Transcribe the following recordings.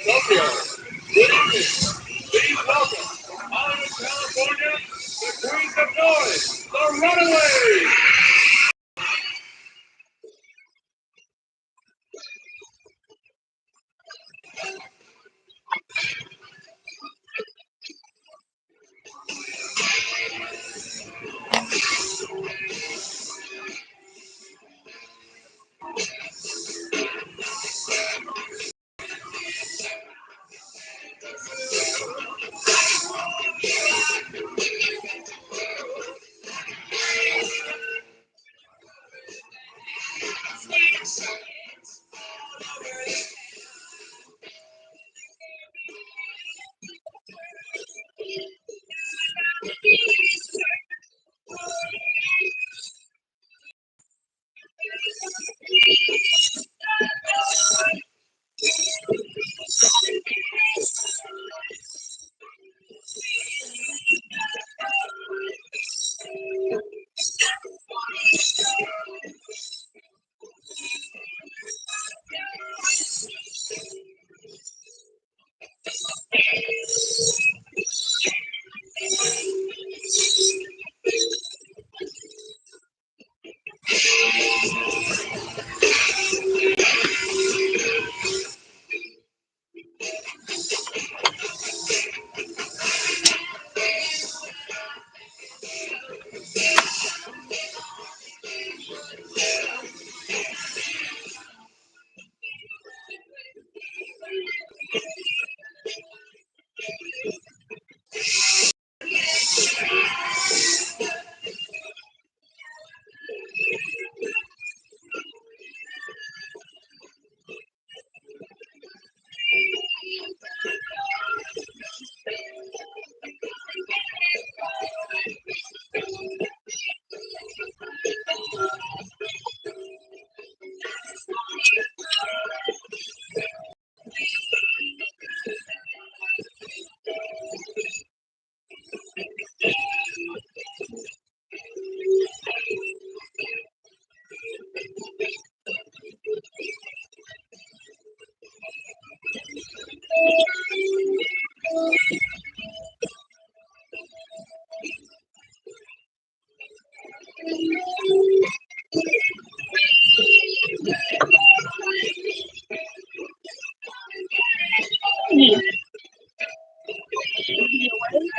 Tokyo. Good evening. Please welcome, out of California, the Queens of Noise, the Runaways.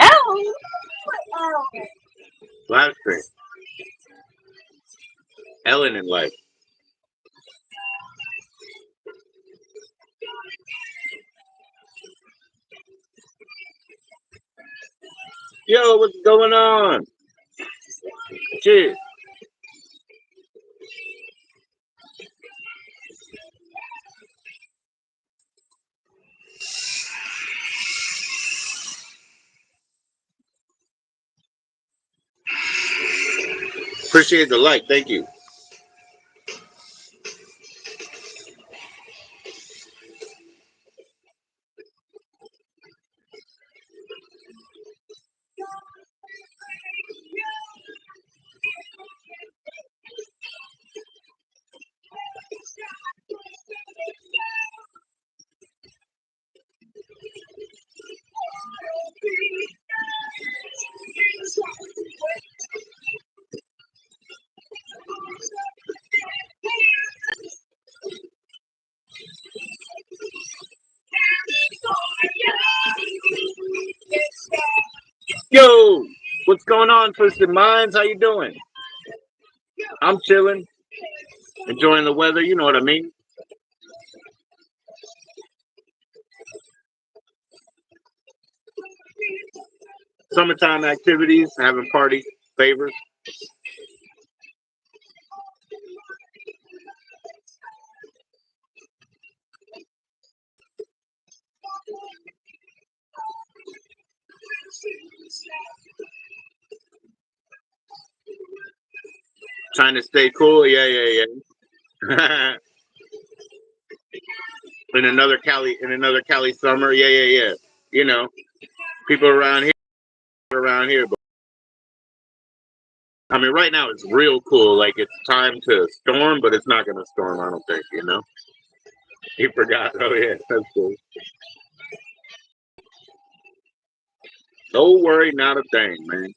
Oh, Live stream. Ellen in life. Yo, what's going on? Cheers. Appreciate the like. Thank you. Yo, what's going on, Twisted Minds? How you doing? I'm chilling, enjoying the weather. You know what I mean. Summertime activities, having party favors. Trying to stay cool. Yeah, yeah, yeah. In another Cali summer. Yeah, yeah, yeah. You know, people around here. But I mean, right now it's real cool. Like it's time to storm, but it's not gonna storm. I don't think. You know. He forgot. Oh yeah, that's cool. Don't worry, not a thing, man.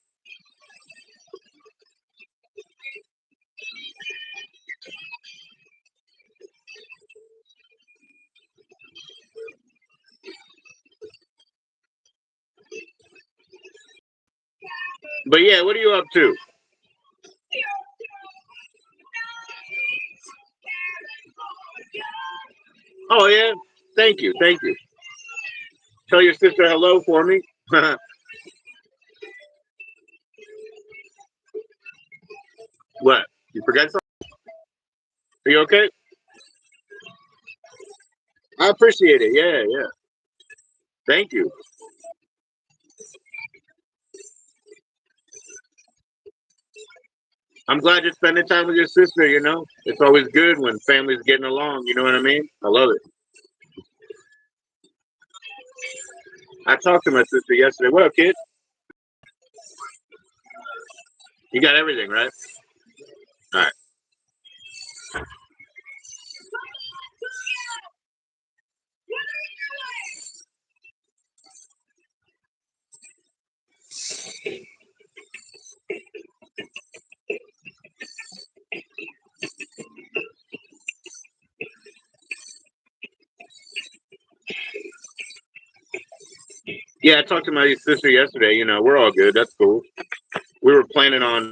But yeah, what are you up to? Oh yeah, thank you, thank you. Tell your sister hello for me. What? You forgot something? Are you okay? I appreciate it. Yeah, yeah. Thank you. I'm glad you're spending time with your sister. You know, it's always good when families getting along. You know what I mean? I love it. I talked to my sister yesterday. What up, kid? You got everything, right? All right. Yeah, I talked to my sister yesterday. You know, we're all good. That's cool. We were planning on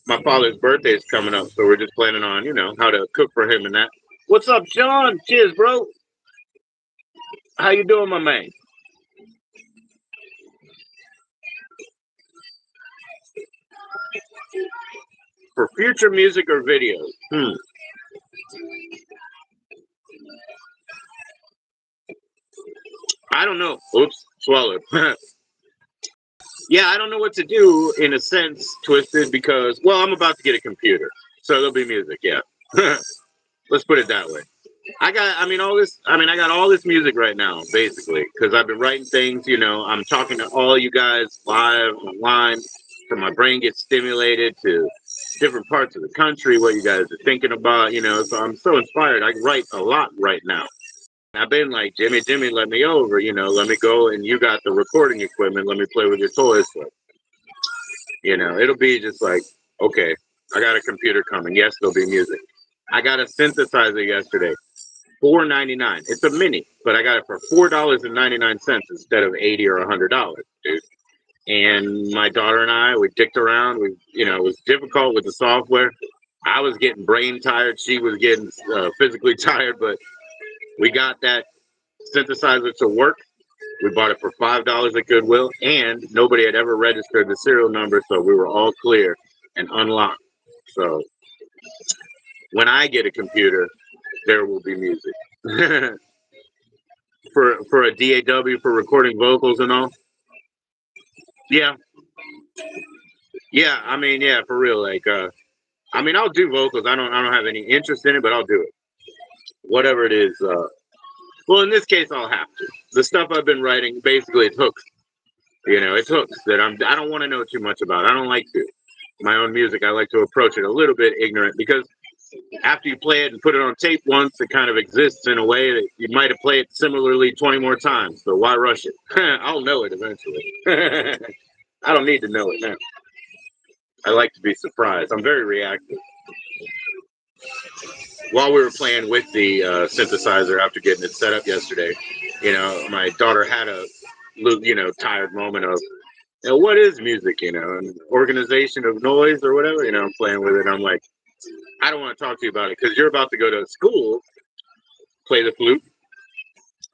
my father's birthday is coming up, so we're just planning on how to cook for him and that. What's up, John? Cheers, bro. How you doing, my man? For future music or videos? I don't know. Oops, swallowed. Yeah, I don't know what to do in a sense, Twisted, because I'm about to get a computer, so there'll be music. Yeah, let's put it that way. I got all this music right now, basically, because I've been writing things. I'm talking to all you guys live online, so my brain gets stimulated to different parts of the country, what you guys are thinking about. So I'm so inspired. I write a lot right now. I've been like, Jimmy, let me over. Let me go, and you got the recording equipment. Let me play with your toys. So, it'll be just like, okay, I got a computer coming. Yes, there'll be music. I got a synthesizer yesterday. $4.99. It's a mini, but I got it for $4.99 instead of 80 or $100, dude. And my daughter and I, we dicked around. It was difficult with the software. I was getting brain tired. She was getting physically tired, but we got that synthesizer to work. We bought it for $5 at Goodwill, and nobody had ever registered the serial number, so we were all clear and unlocked. So when I get a computer, there will be music. For a DAW for recording vocals and all. Yeah, yeah. Yeah, for real. Like, I'll do vocals. I don't have any interest in it, but I'll do it. Whatever it is. Well, in this case, I'll have to. The stuff I've been writing, basically, it's hooks. It's hooks that I don't want to know too much about. I don't like to. My own music, I like to approach it a little bit ignorant because after you play it and put it on tape once, it kind of exists in a way that you might have played it similarly 20 more times. So why rush it? I'll know it eventually. I don't need to know it now. I like to be surprised. I'm very reactive. While we were playing with the synthesizer after getting it set up yesterday, my daughter had a tired moment of, what is music, an organization of noise or whatever, I'm playing with it. I'm like, I don't want to talk to you about it because you're about to go to school, play the flute,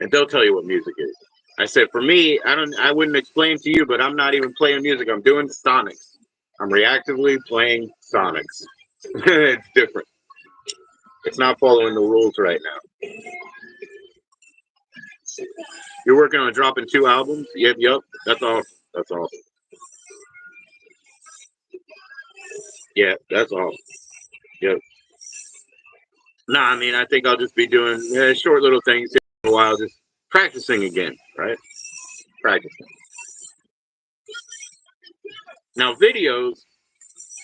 and they'll tell you what music is. I said, for me, I wouldn't explain to you, but I'm not even playing music. I'm doing sonics. I'm reactively playing sonics. It's different. It's not following the rules right now. You're working on dropping 2 albums? Yep. That's awesome. That's awesome. Yeah, that's awesome. Yep. Nah, I think I'll just be doing short little things here for a while, just practicing again, right? Practicing. Now, videos,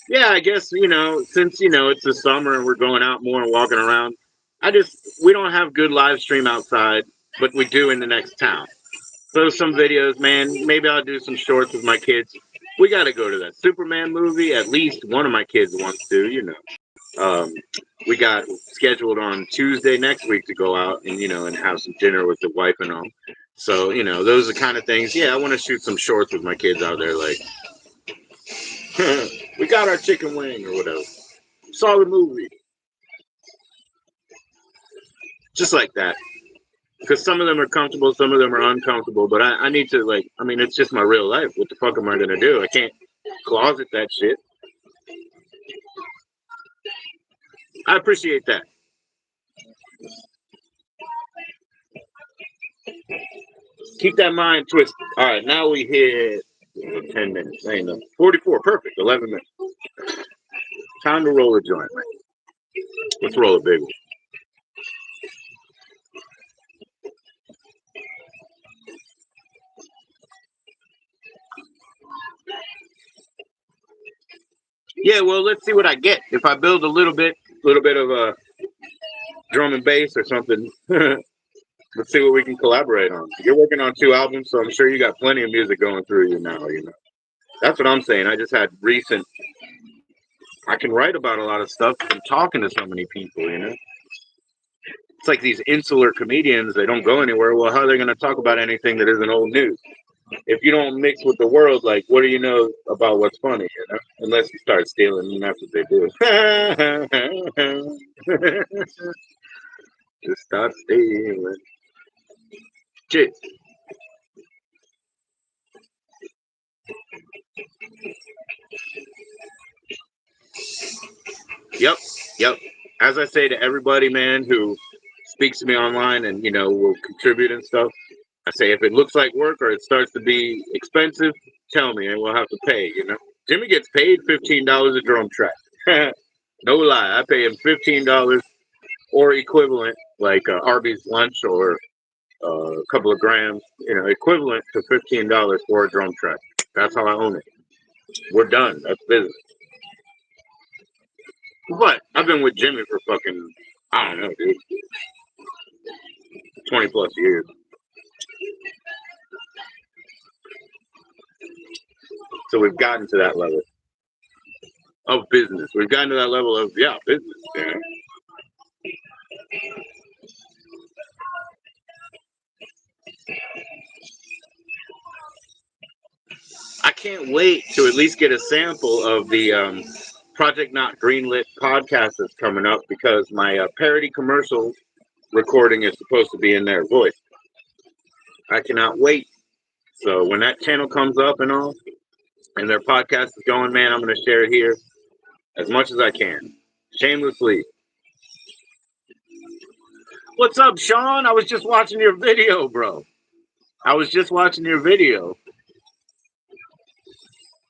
yeah, I guess, since, it's the summer and we're going out more and walking around, we don't have good live stream outside, but we do in the next town. So some videos, man. Maybe I'll do some shorts with my kids. We got to go to that Superman movie. At least one of my kids wants to, Um, we got scheduled on Tuesday next week to go out and and have some dinner with the wife and all. So those are the kind of things. Yeah, I want to shoot some shorts with my kids out there. Like, we got our chicken wing or whatever. Saw the movie, just like that. Because some of them are comfortable, some of them are uncomfortable. But I need to like. I mean, it's just my real life. What the fuck am I gonna do? I can't closet that shit. I appreciate that. Keep that mind twisted. All right, now we hit 10 minutes. Ain't no 44. Perfect. 11 minutes. Time to roll a joint. Let's roll a big one. Yeah, well, let's see what I get. If I build a little bit of a drum and bass or something, let's see what we can collaborate on. You're working on 2 albums, so I'm sure you got plenty of music going through you now. That's what I'm saying. I just had recent. I can write about a lot of stuff from talking to so many people. It's like these insular comedians. They don't go anywhere. Well, how are they going to talk about anything that isn't old news? If you don't mix with the world, like, what do you know about what's funny? Unless you start stealing, and that's what they do. Just start stealing. Shit. Yep. Yep. As I say to everybody, man, who speaks to me online and will contribute and stuff, I say if it looks like work or it starts to be expensive, tell me and we'll have to pay. Jimmy gets paid $15 a drum track. No lie, I pay him $15 or equivalent, like Arby's lunch or a couple of grams, equivalent to $15 for a drum track. That's how I own it. We're done. That's business. But I've been with Jimmy for fucking, I don't know, dude, 20 plus years. So we've gotten to that level of business. We've gotten to that level of, business. Yeah. I can't wait to at least get a sample of the Project Not Greenlit podcast that's coming up because my parody commercial recording is supposed to be in their voice. I cannot wait. So when that channel comes up and all, and their podcast is going, man, I'm going to share it here as much as I can. Shamelessly. What's up, Sean? I was just watching your video, bro. I was just watching your video.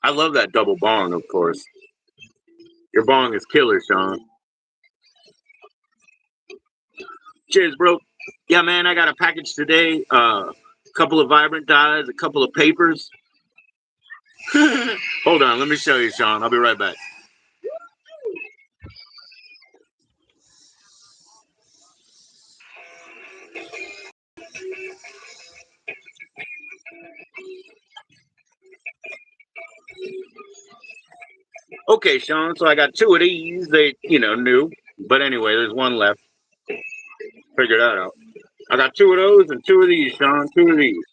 I love that double bong, of course. Your bong is killer, Sean. Cheers, bro. Yeah, man, I got a package today. A couple of vibrant dyes, a couple of papers. Hold on, let me show you, Sean. I'll be right back. Okay, Sean, so I got 2 of these. They, new. But anyway, there's one left. Figure that out. I got 2 of those and 2 of these, Sean. 2 of these.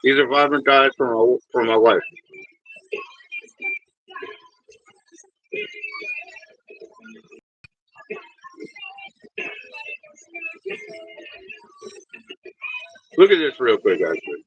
These are vibrant dyes for my wife. Look at this real quick, actually.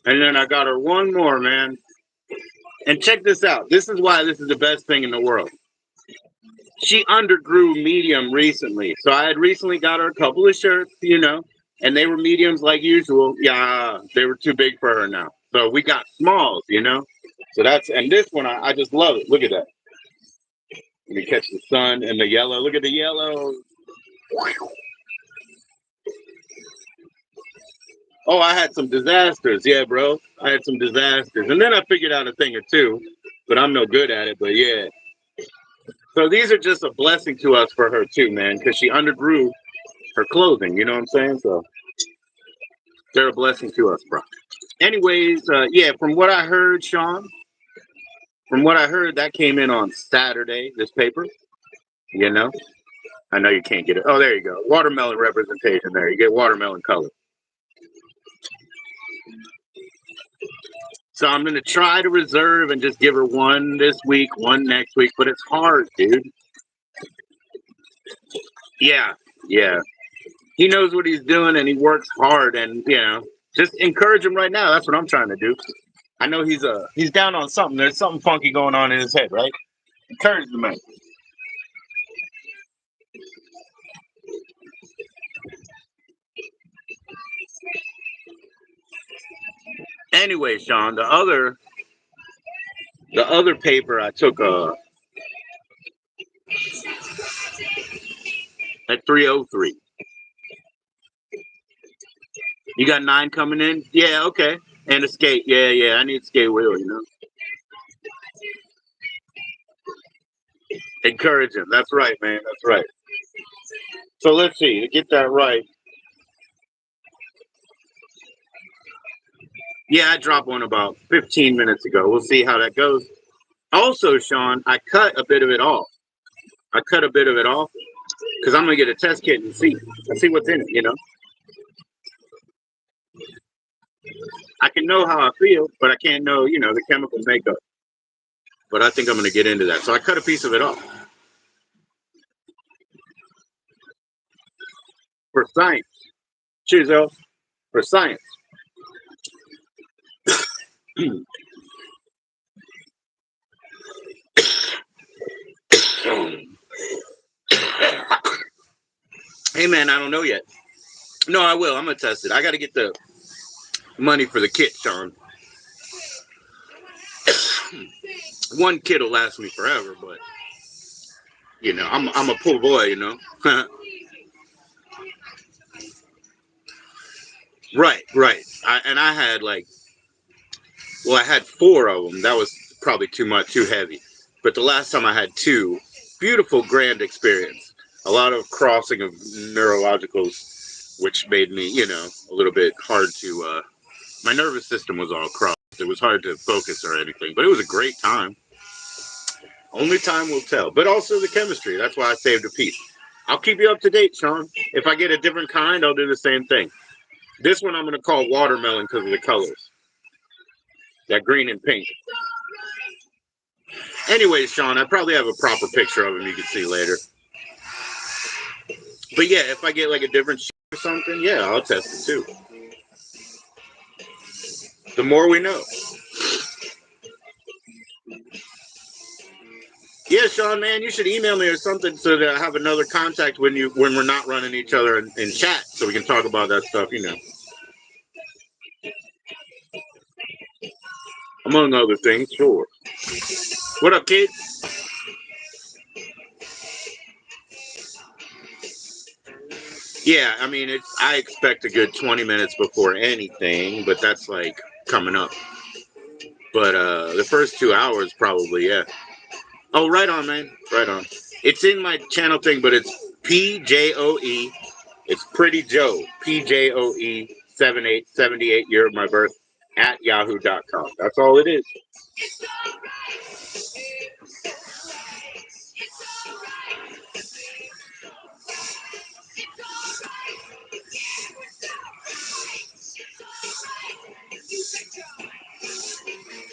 And then I got her one more, man. And check this out. This is why this is the best thing in the world. She undergrew medium recently. So I had recently got her a couple of shirts, and they were mediums like usual. Yeah, they were too big for her now. So we got smalls, So and this one, I just love it. Look at that. Let me catch the sun and the yellow. Look at the yellow. Oh, I had some disasters. Yeah, bro. I had some disasters. And then I figured out a thing or two, but I'm no good at it. But yeah. So these are just a blessing to us for her too, man, because she undergrew her clothing. You know what I'm saying? So they're a blessing to us, bro. Anyways, yeah, from what I heard, Sean, from what I heard, that came in on Saturday, this paper. You know? I know you can't get it. Oh, there you go. Watermelon representation there. You get watermelon color. So I'm going to try to reserve and just give her one this week, one next week, but it's hard, dude. Yeah, yeah. He knows what he's doing and he works hard, and just encourage him right now. That's what I'm trying to do. I know he's down on something. There's something funky going on in his head, right? Encourage the man. Anyway, Sean, the other paper I took at 3:03. You got 9 coming in? Yeah, okay. And a skate. Yeah, yeah. I need a skate wheel, Encourage him. That's right, man. That's right. So let's see. To get that right. Yeah, I dropped one about 15 minutes ago. We'll see how that goes. Also, Sean, I cut a bit of it off. I cut a bit of it off because I'm gonna get a test kit and see. I see what's in it. I can know how I feel, but I can't know, the chemical makeup. But I think I'm gonna get into that. So I cut a piece of it off for science. Cheers, El. For science. Hey man, I don't know yet. No, I will. I'm gonna test it. I got to get the money for the kit, Sean. One kit will last me forever, but I'm a poor boy. Right, right. I had I had 4 of them. That was probably too much, too heavy. But the last time I had 2, beautiful, grand experience. A lot of crossing of neurologicals, which made me, a little bit hard to. My nervous system was all crossed. It was hard to focus or anything, but it was a great time. Only time will tell. But also the chemistry. That's why I saved a piece. I'll keep you up to date, Sean. If I get a different kind, I'll do the same thing. This one I'm going to call watermelon because of the colors. That green and pink. Anyways, Sean, I probably have a proper picture of him you can see later. But yeah, if I get like a different or something, yeah, I'll test it too. The more we know. Yeah, Sean, man, you should email me or something so that I have another contact when we're not running each other in chat, so we can talk about that stuff. Among other things, sure. What up, kid? Yeah, I mean, I expect a good 20 minutes before anything, but that's like coming up. But the first 2 hours probably, yeah. Oh, right on, man. Right on. It's in my channel thing, but it's PJoE. It's Pretty Joe. PJoE 7878 year of my birth at yahoo.com. That's all it is.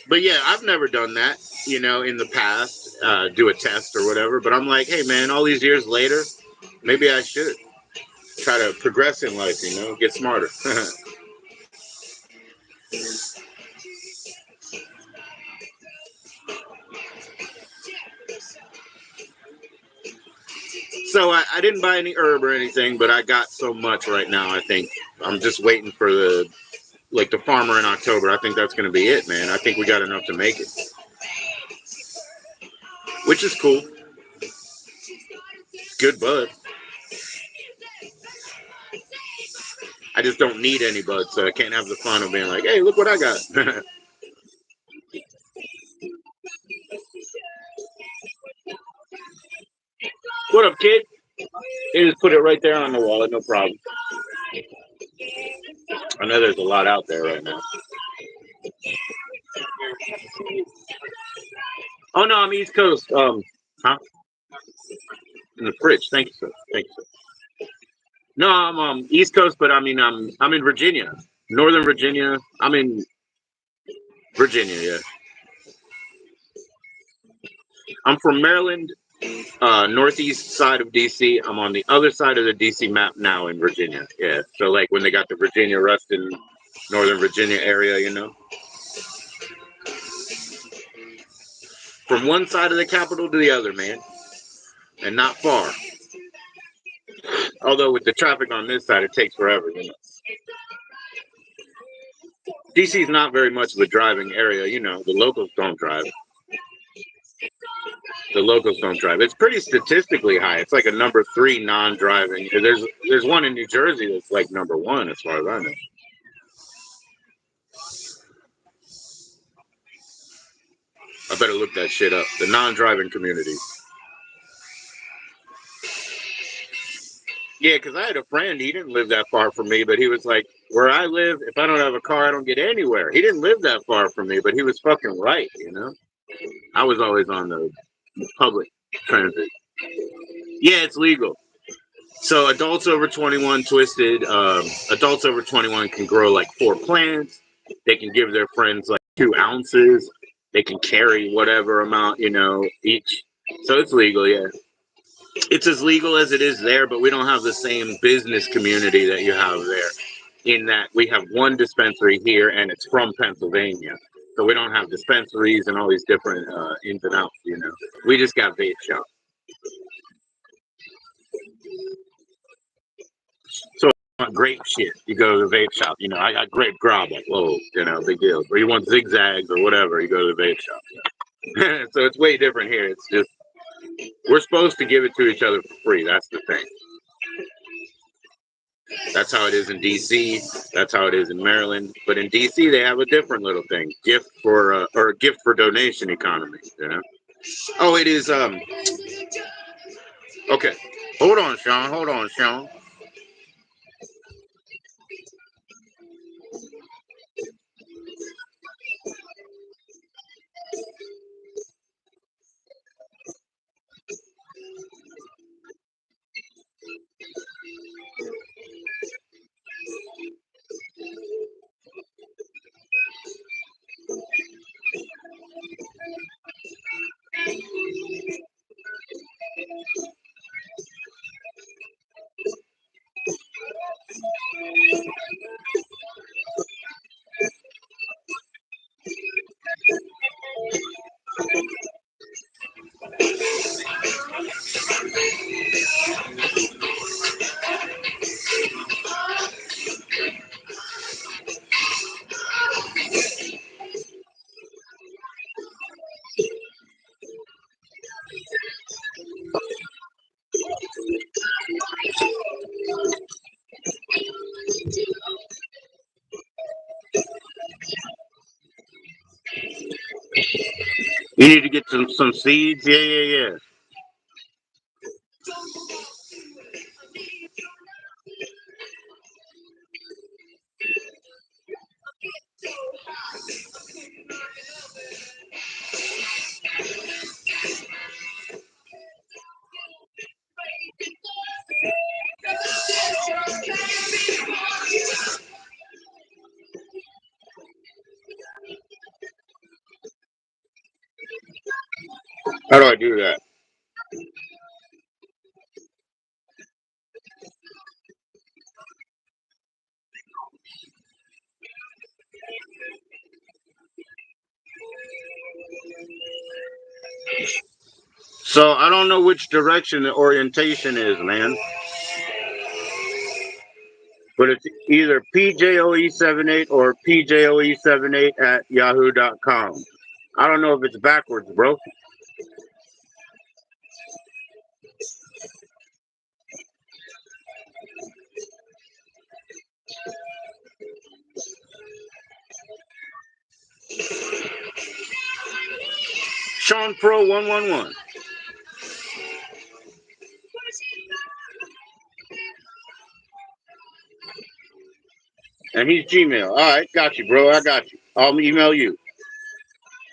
But yeah, I've never done that, in the past, do a test or whatever. But I'm like, hey, man, all these years later, maybe I should try to progress in life, get smarter. So I didn't buy any herb or anything, but I got so much right now. I think I'm just waiting for the farmer in October. I think that's going to be it, man. I think we got enough to make it, which is cool. good bud. I just don't need any bud, so I can't have the fun of being like, hey, look what I got. What up, kid? You just put it right there on the wallet, no problem. I know there's a lot out there right now. Oh no, I'm East Coast. Huh? In the fridge. Thank you, sir. Thank you, sir. No, I'm East Coast, but I mean I'm in Virginia, Northern Virginia. I'm in Virginia. Yeah, I'm from Maryland, northeast side of DC. I'm on the other side of the DC map now in Virginia. Yeah, so like when they got the Virginia Ruston, Northern Virginia area, you know, from one side of the capital to the other, man, and not far. Although with the traffic on this side, it takes forever. You know, DC is not very much of a driving area. You know, the locals don't drive. The locals don't drive. It's pretty statistically high. It's like a number 3 non-driving. There's one in New Jersey that's like number 1 as far as I know. I better look that shit up. The non-driving community. Yeah, because I had a friend. He didn't live that far from me, but he was like, where I live, if I don't have a car, I don't get anywhere. He didn't live that far from me, but he was fucking right, you know? I was always on the public transit. Yeah, it's legal. So adults over 21 twisted. Adults over 21 can grow like 4 plants. They can give their friends like 2 ounces. They can carry whatever amount, you know, each. So it's legal, yeah. It's as legal as it is there, but we don't have the same business community that you have there. In that we have one dispensary here, and it's from Pennsylvania. So we don't have dispensaries and all these different ins and outs, you know. We just got vape shops. So if you want grape shit, you go to the vape shop. You know, I got grape grab. Like, whoa, you know, big deal. Or you want zigzags or whatever, you go to the vape shop. So it's way different here. It's just we're supposed to give it to each other for free. That's the thing. That's how it is in DC. That's how it is in Maryland. But in DC, they have a different little thing: gift for or gift for donation economy. You know? Oh, it is. Okay. Hold on, Sean. Hold on, Sean. You need to get some seeds. Yeah, yeah, yeah. How do I do that? So I don't know which direction the orientation is, man. But it's either PJOE78 or PJOE78 at yahoo.com. I don't know if it's backwards, bro. Sean Pro 111. And he's Gmail. All right, got you, bro. I got you. I'll email you.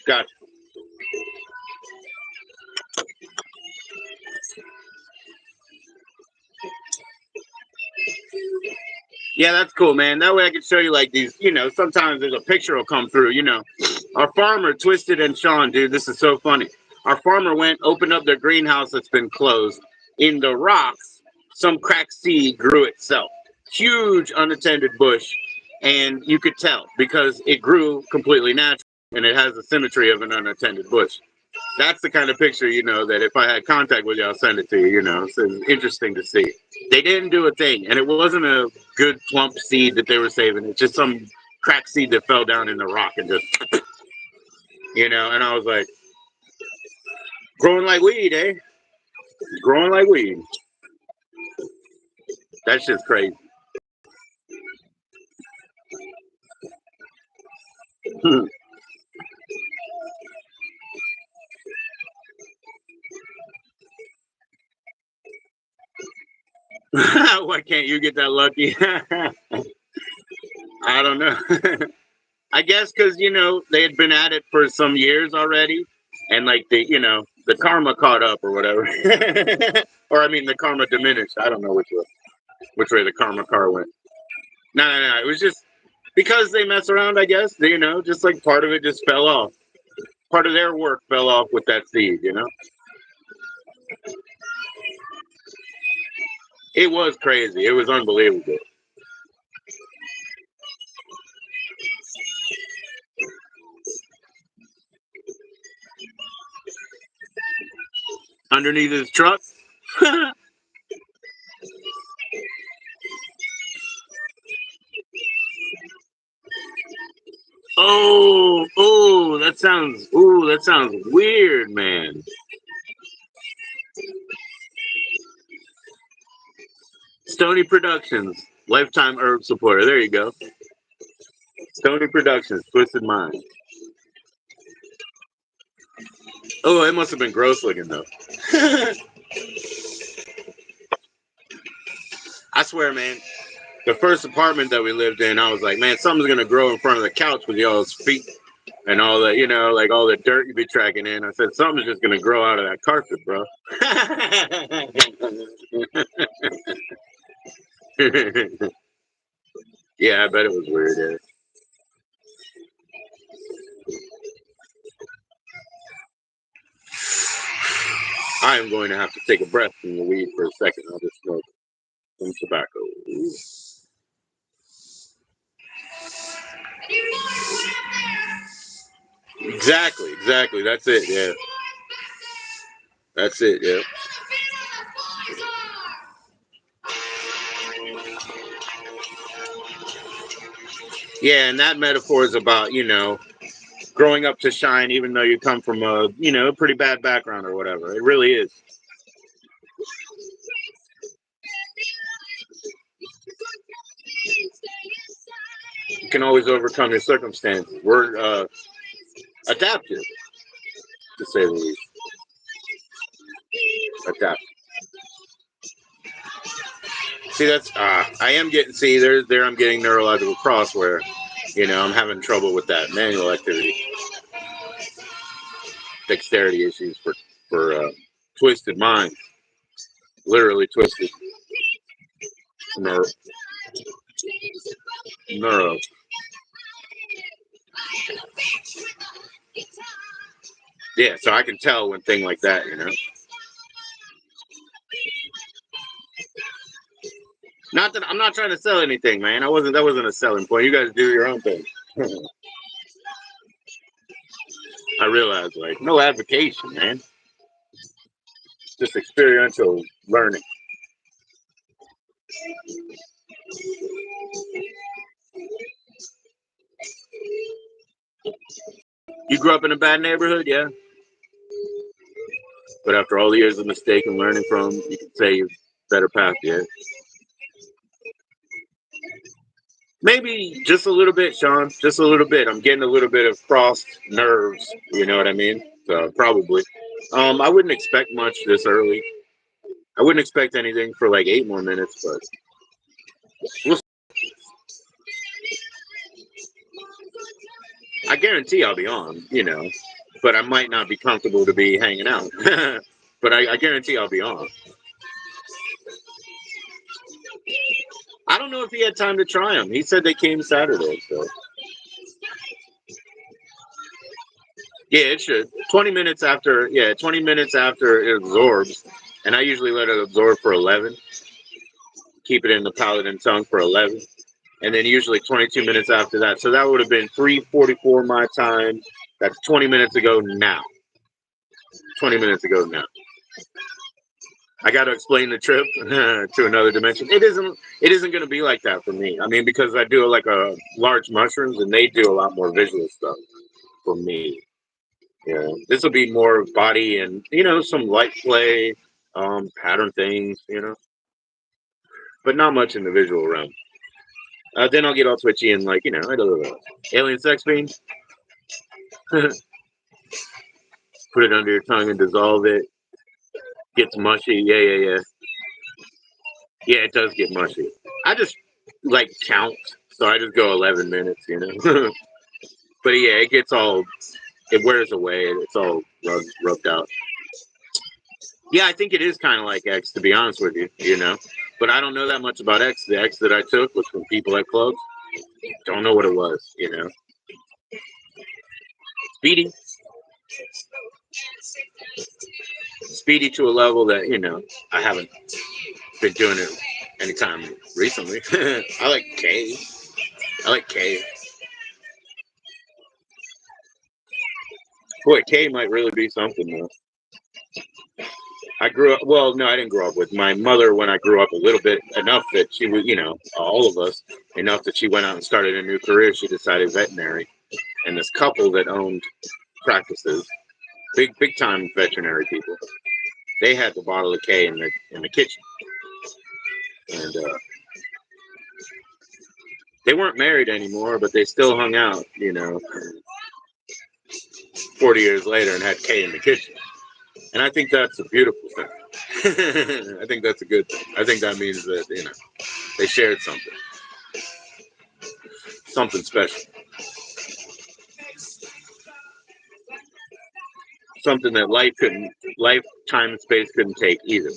Got you. Yeah, that's cool, man. That way I can show you like these, sometimes there's a picture will come through, Our farmer, Twisted and Sean, dude, this is so funny. Our farmer opened up their greenhouse that's been closed. In the rocks, some cracked seed grew itself. Huge unattended bush. And you could tell because it grew completely natural and it has the symmetry of an unattended bush. That's the kind of picture, that if I had contact with you, I'll send it to you, So it's interesting to see. They didn't do a thing, and it wasn't a good plump seed that they were saving. It's just some cracked seed that fell down in the rock and just, and I was like, growing like weed, eh? Growing like weed. That shit's crazy. Why can't you get that lucky? I don't know. I guess because they had been at it for some years already, and like the karma caught up or whatever, or I mean the karma diminished. I don't know which way the karma car went. No. It was just because they mess around. I guess just like part of it just fell off. Part of their work fell off with that seed. It was crazy. It was unbelievable. Underneath his truck. That sounds weird, man. Stony Productions, lifetime herb supporter. There you go. Stony Productions, Twisted Mind. Oh, it must have been gross looking though. I swear, man. The first apartment that we lived in, I was like, man, something's gonna grow in front of the couch with y'all's feet and all the, like all the dirt you be tracking in. I said, something's just gonna grow out of that carpet, bro. Yeah, I bet it was weird. Yeah. I am going to have to take a breath from the weed for a second. I'll just smoke some tobacco. Exactly. That's it. Yeah. That's it. Yeah. Yeah, and that metaphor is about, growing up to shine even though you come from a, pretty bad background or whatever. It really is. You can always overcome your circumstances. We're adaptive, to say the least. Adapt. See, that's I am getting. See, there. I'm getting neurological cross where, I'm having trouble with that manual activity, dexterity issues for twisted mind, literally twisted neuro. Neuro. Yeah, so I can tell when thing like that. Not that I'm not trying to sell anything, man. That wasn't a selling point. You guys do your own thing. I realize, like, no advocation, man. Just experiential learning. You grew up in a bad neighborhood, yeah. But after all the years of mistake and learning from, you can say you're better path, yeah. Maybe just a little bit, Sean. Just a little bit. I'm getting a little bit of crossed nerves. You know what I mean? So probably. I wouldn't expect much this early. I wouldn't expect anything for like 8 more minutes, but we'll, I guarantee I'll be on, but I might not be comfortable to be hanging out. But I guarantee I'll be on. I don't know if he had time to try them. He said they came Saturday, so yeah, it should. 20 minutes after, 20 minutes after it absorbs, and I usually let it absorb for 11. Keep it in the palate and tongue for 11, and then usually 22 minutes after that. So that would have been 3:44 my time. That's 20 minutes ago now. 20 minutes ago now. I got to explain the trip to another dimension. It isn't going to be like that for me. I mean, because I do like a large mushrooms, and they do a lot more visual stuff for me. Yeah, this will be more body and some light play, pattern things, but not much in the visual realm. Then I'll get all twitchy and like alien sex beans. Put it under your tongue and dissolve it. Gets mushy. Yeah. Yeah, it does get mushy. I just like count, so I just go 11 minutes, But yeah, it wears away. It's all rubbed out. Yeah, I think it is kind of like X, to be honest with you, But I don't know that much about X. The X that I took was from people at clubs. Don't know what it was, Speedy. Speedy to a level that, I haven't been doing it anytime recently. I like K. I like K. Boy, K might really be something, though. I grew up, well, no, I didn't grow up with my mother when I grew up a little bit, enough that she was, all of us, enough that she went out and started a new career. She decided veterinary. And this couple that owned practices, big time veterinary people, they had the bottle of K in the kitchen. And they weren't married anymore, but they still hung out, 40 years later and had K in the kitchen. And I think that's a beautiful thing. I think that's a good thing. I think that means that, they shared something special. Something that life, time, and space couldn't take either.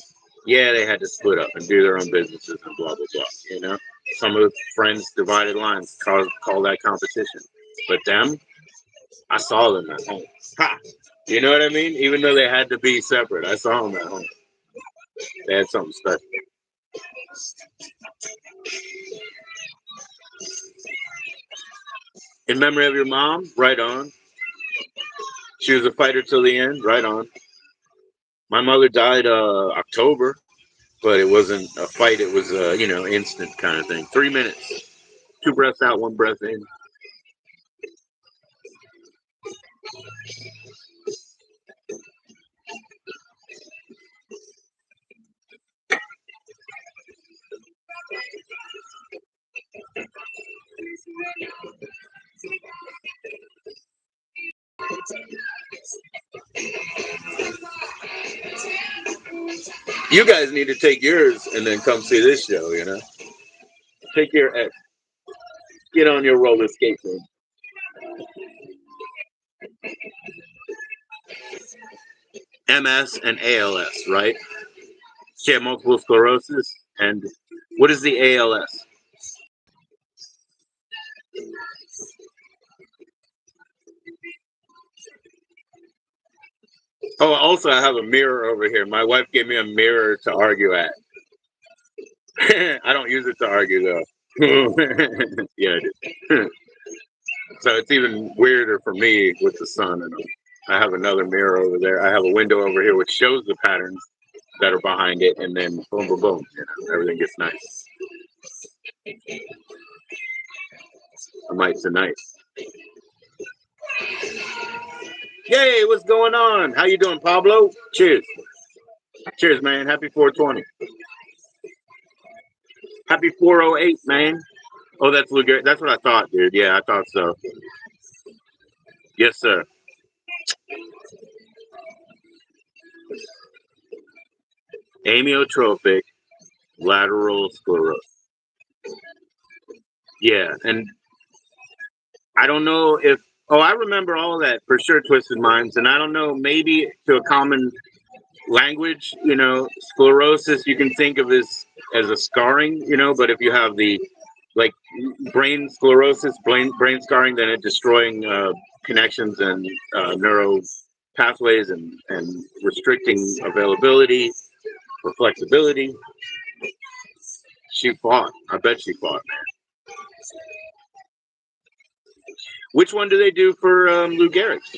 Yeah, they had to split up and do their own businesses and blah, blah, blah, Some of the friends divided lines, call that competition. But them, I saw them at home. Ha! You know what I mean? Even though they had to be separate, I saw them at home. They had something special. In memory of your mom, right on. She was a fighter till the end, right on. My mother died October, but it wasn't a fight. It was instant kind of thing. 3 minutes, 2 breaths out, 1 breath in. You guys need to take yours and then come see this show, Take your X. Get on your roller skates. MS and ALS, right? She had multiple sclerosis. And what is the ALS? Oh, also, I have a mirror over here. My wife gave me a mirror to argue at. I don't use it to argue, though. Yeah, I do. So it's even weirder for me with the sun. And I have another mirror over there. I have a window over here which shows the patterns that are behind it, and then boom, boom, boom. Everything gets nice. The mics are nice. Yay, what's going on? How you doing, Pablo? Cheers. Cheers, man. Happy 420. Happy 408, man. Oh, that's good. That's what I thought, dude. Yeah, I thought so. Yes, sir. Amyotrophic lateral sclerosis. Yeah, and I don't know if. Oh, I remember all that for sure. Twisted Minds, and I don't know. Maybe to a common language, sclerosis you can think of as a scarring, but if you have the like brain sclerosis, brain scarring, then it destroying connections and neuro pathways and restricting availability or flexibility. She fought. I bet she fought. Which one do they do for Lou Gehrig's?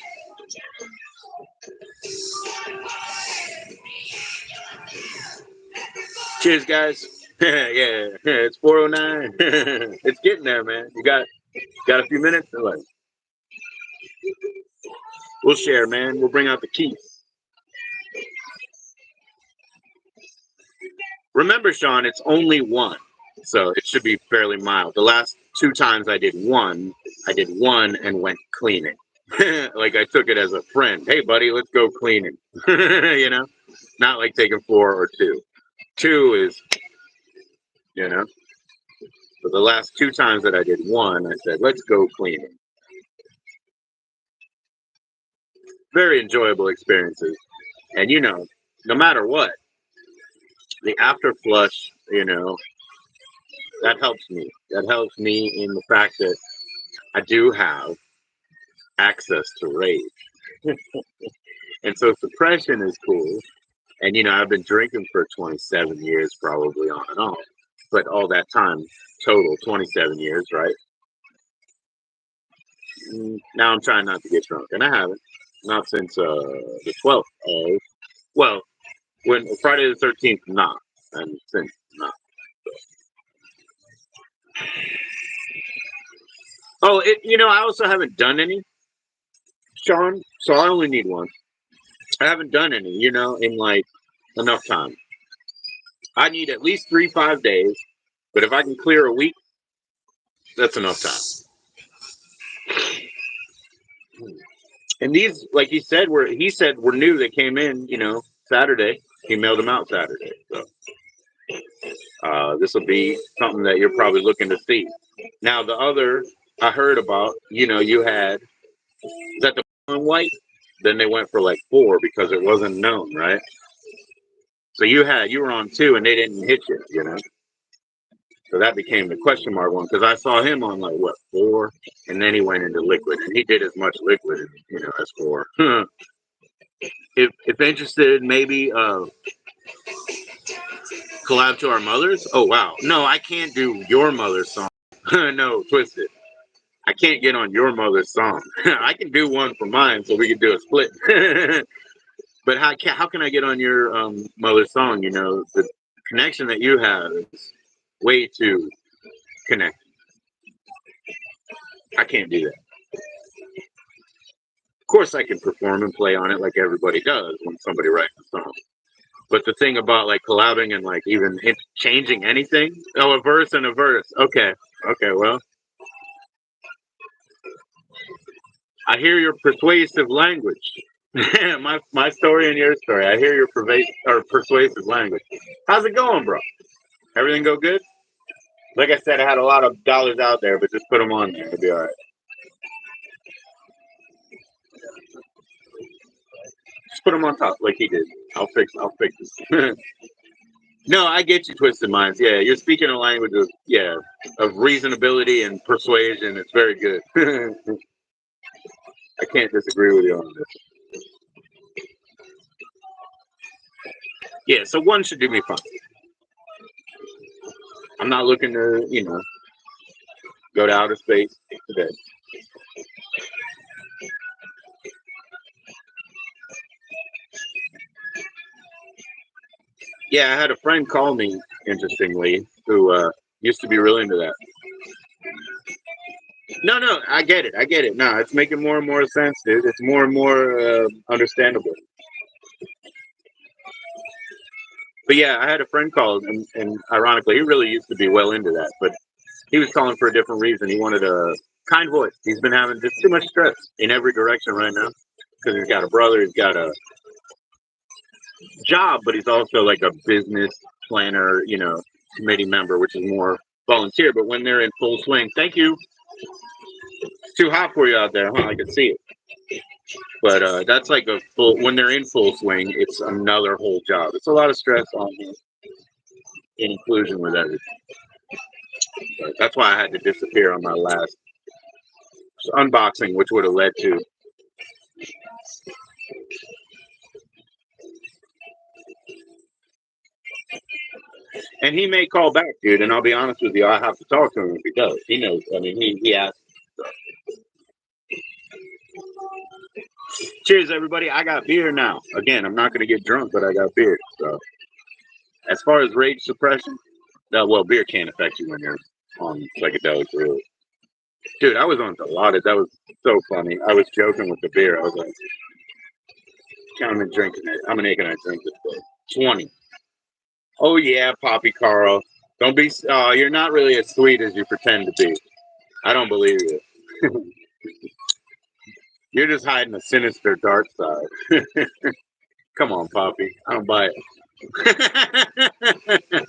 Cheers, guys. Yeah, it's 4:09. It's getting there, man. You got a few minutes? Like, we'll share, man. We'll bring out the keys. Remember, Sean, it's only one, so it should be fairly mild. The last 2 times I did one and went cleaning. Like I took it as a friend. Hey, buddy, let's go cleaning. Not like taking 4 or 2. 2 is, but the last 2 times that I did one, I said, let's go cleaning. Very enjoyable experiences. And, no matter what, the after flush, that helps me. That helps me in the fact that I do have access to rage. And so suppression is cool. And, I've been drinking for 27 years, probably on and off. But all that time, total 27 years, right? Now I'm trying not to get drunk. And I haven't. Not since the 12th of, well, when Friday the 13th, not. And since, not. Oh, I also haven't done any, Sean. So I only need one. I haven't done any, in like enough time. I need at least 3-5 days, but if I can clear a week, that's enough time. And these, like he said, were new. They came in, Saturday. He mailed them out Saturday. So this will be something that you're probably looking to see. Now the other I heard about, you had that the white. Then they went for like 4 because it wasn't known, right? So you were on 2 and they didn't hit you, So that became the question mark one because I saw him on like what 4, and then he went into liquid and he did as much liquid, as 4. If interested, maybe collab to our mothers. Oh wow, no, I can't do your mother's song. No, Twisted. I can't get on your mother's song. I can do one for mine, so we can do a split. But how can I get on your mother's song? The connection that you have is way too connected. I can't do that. Of course, I can perform and play on it like everybody does when somebody writes a song. But the thing about like collabing and like even changing anything, a verse and a verse. Okay, well, I hear your persuasive language. my story and your story. I hear your persuasive language. How's it going, bro? Everything go good? Like I said, I had a lot of dollars out there, but just put them on there. It'll be all right. Just put them on top like he did. I'll fix it. No, I get you, Twisted Minds. Yeah, you're speaking a language of reasonability and persuasion. It's very good. I can't disagree with you on this. Yeah, so one should do me fine. I'm not looking to, go to outer space today. Yeah, I had a friend call me, interestingly, who used to be real into that. No, I get it. No, it's making more and more sense, dude. It's more and more understandable. But yeah, I had a friend call, and ironically, he really used to be well into that, but he was calling for a different reason. He wanted a kind voice. He's been having just too much stress in every direction right now because he's got a brother, he's got job, but he's also like a business planner, committee member, which is more volunteer. But when they're in full swing, thank you. It's too hot for you out there, huh? I can see it. But that's like a full. When they're in full swing, it's another whole job. It's a lot of stress on him in inclusion with everything. But that's why I had to disappear on my last unboxing, which would have led to. And he may call back, dude. And I'll be honest with you, I have to talk to him if he does. He knows. I mean, he asked. Cheers, everybody. I got beer now. Again, I'm not going to get drunk, but I got beer. So, as far as rage suppression, well, beer can't affect you when you're on psychedelics, really. Dude, I was on a lot of. That was so funny. I was joking with the beer. I was like, "I'm drinking it. I'm an and I drink this thing." 20. Oh yeah, Poppy Carl. Don't be. You're not really as sweet as you pretend to be. I don't believe you. You're just hiding a sinister dark side. Come on, Poppy. I don't buy it.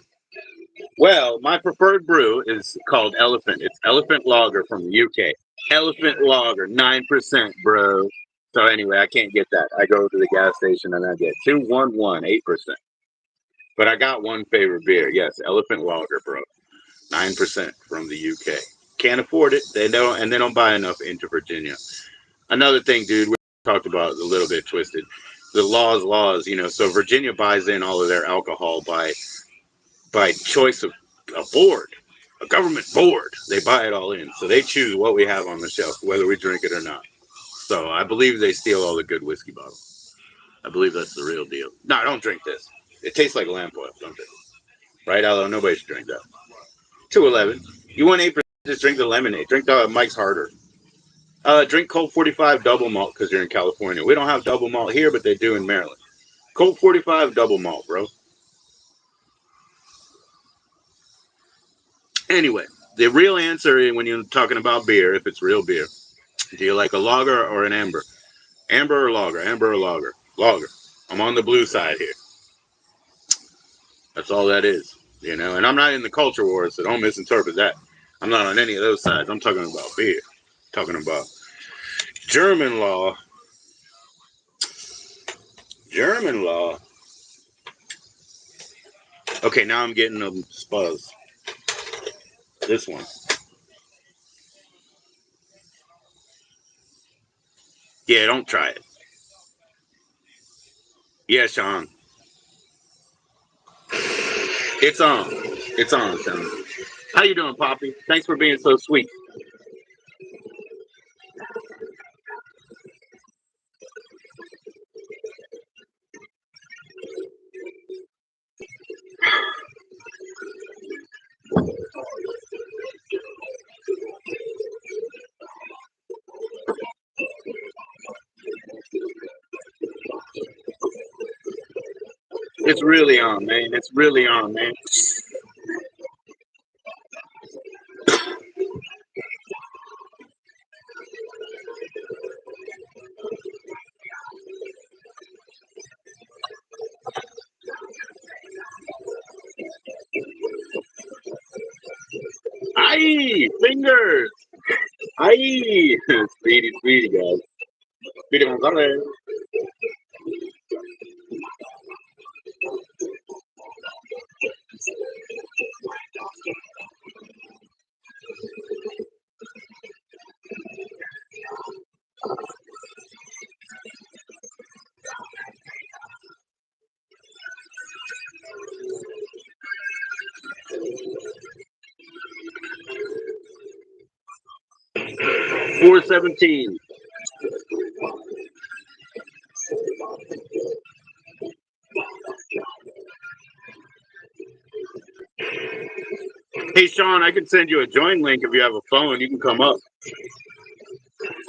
Well, my preferred brew is called Elephant. It's Elephant Lager from the UK. Elephant Lager, 9%, bro. So anyway, I can't get that. I go to the gas station and I get 211, 8%. But I got one favorite beer. Yes, Elephant Lager, bro. 9% from the UK. Can't afford it. They don't buy enough into Virginia. Another thing, dude, we talked about a little bit twisted. The laws, so Virginia buys in all of their alcohol by choice of a board, a government board. They buy it all in. So they choose what we have on the shelf, whether we drink it or not. So I believe they steal all the good whiskey bottles. I believe that's the real deal. No, don't drink this. It tastes like lamp oil, don't it? Right, Although nobody should drink that. 211. You want 8%, just drink the lemonade. Drink the Mike's Harder. Drink Colt 45 double malt because you're in California. We don't have double malt here, but they do in Maryland. Colt 45 double malt, bro. Anyway, the real answer when you're talking about beer, if it's real beer, do you like a lager or an amber? Amber or lager? Amber or lager? Lager. I'm on the blue side here. That's all that is, And I'm not in the culture wars, so don't misinterpret that. I'm not on any of those sides. I'm talking about beer. I'm talking about German law. German law. Okay, now I'm getting them spuzz. This one. Yeah, don't try it. Yeah, Sean. It's on. It's on, Sean. How you doing, Poppy? Thanks for being so sweet. 'It's really on, man. It's really on, man. 'Aye, fingers. 'Aye. Speedy, speedy, guys. Speedy Gonzalez. 417. Hey, Sean, I can send you a join link if you have a phone. You can come up.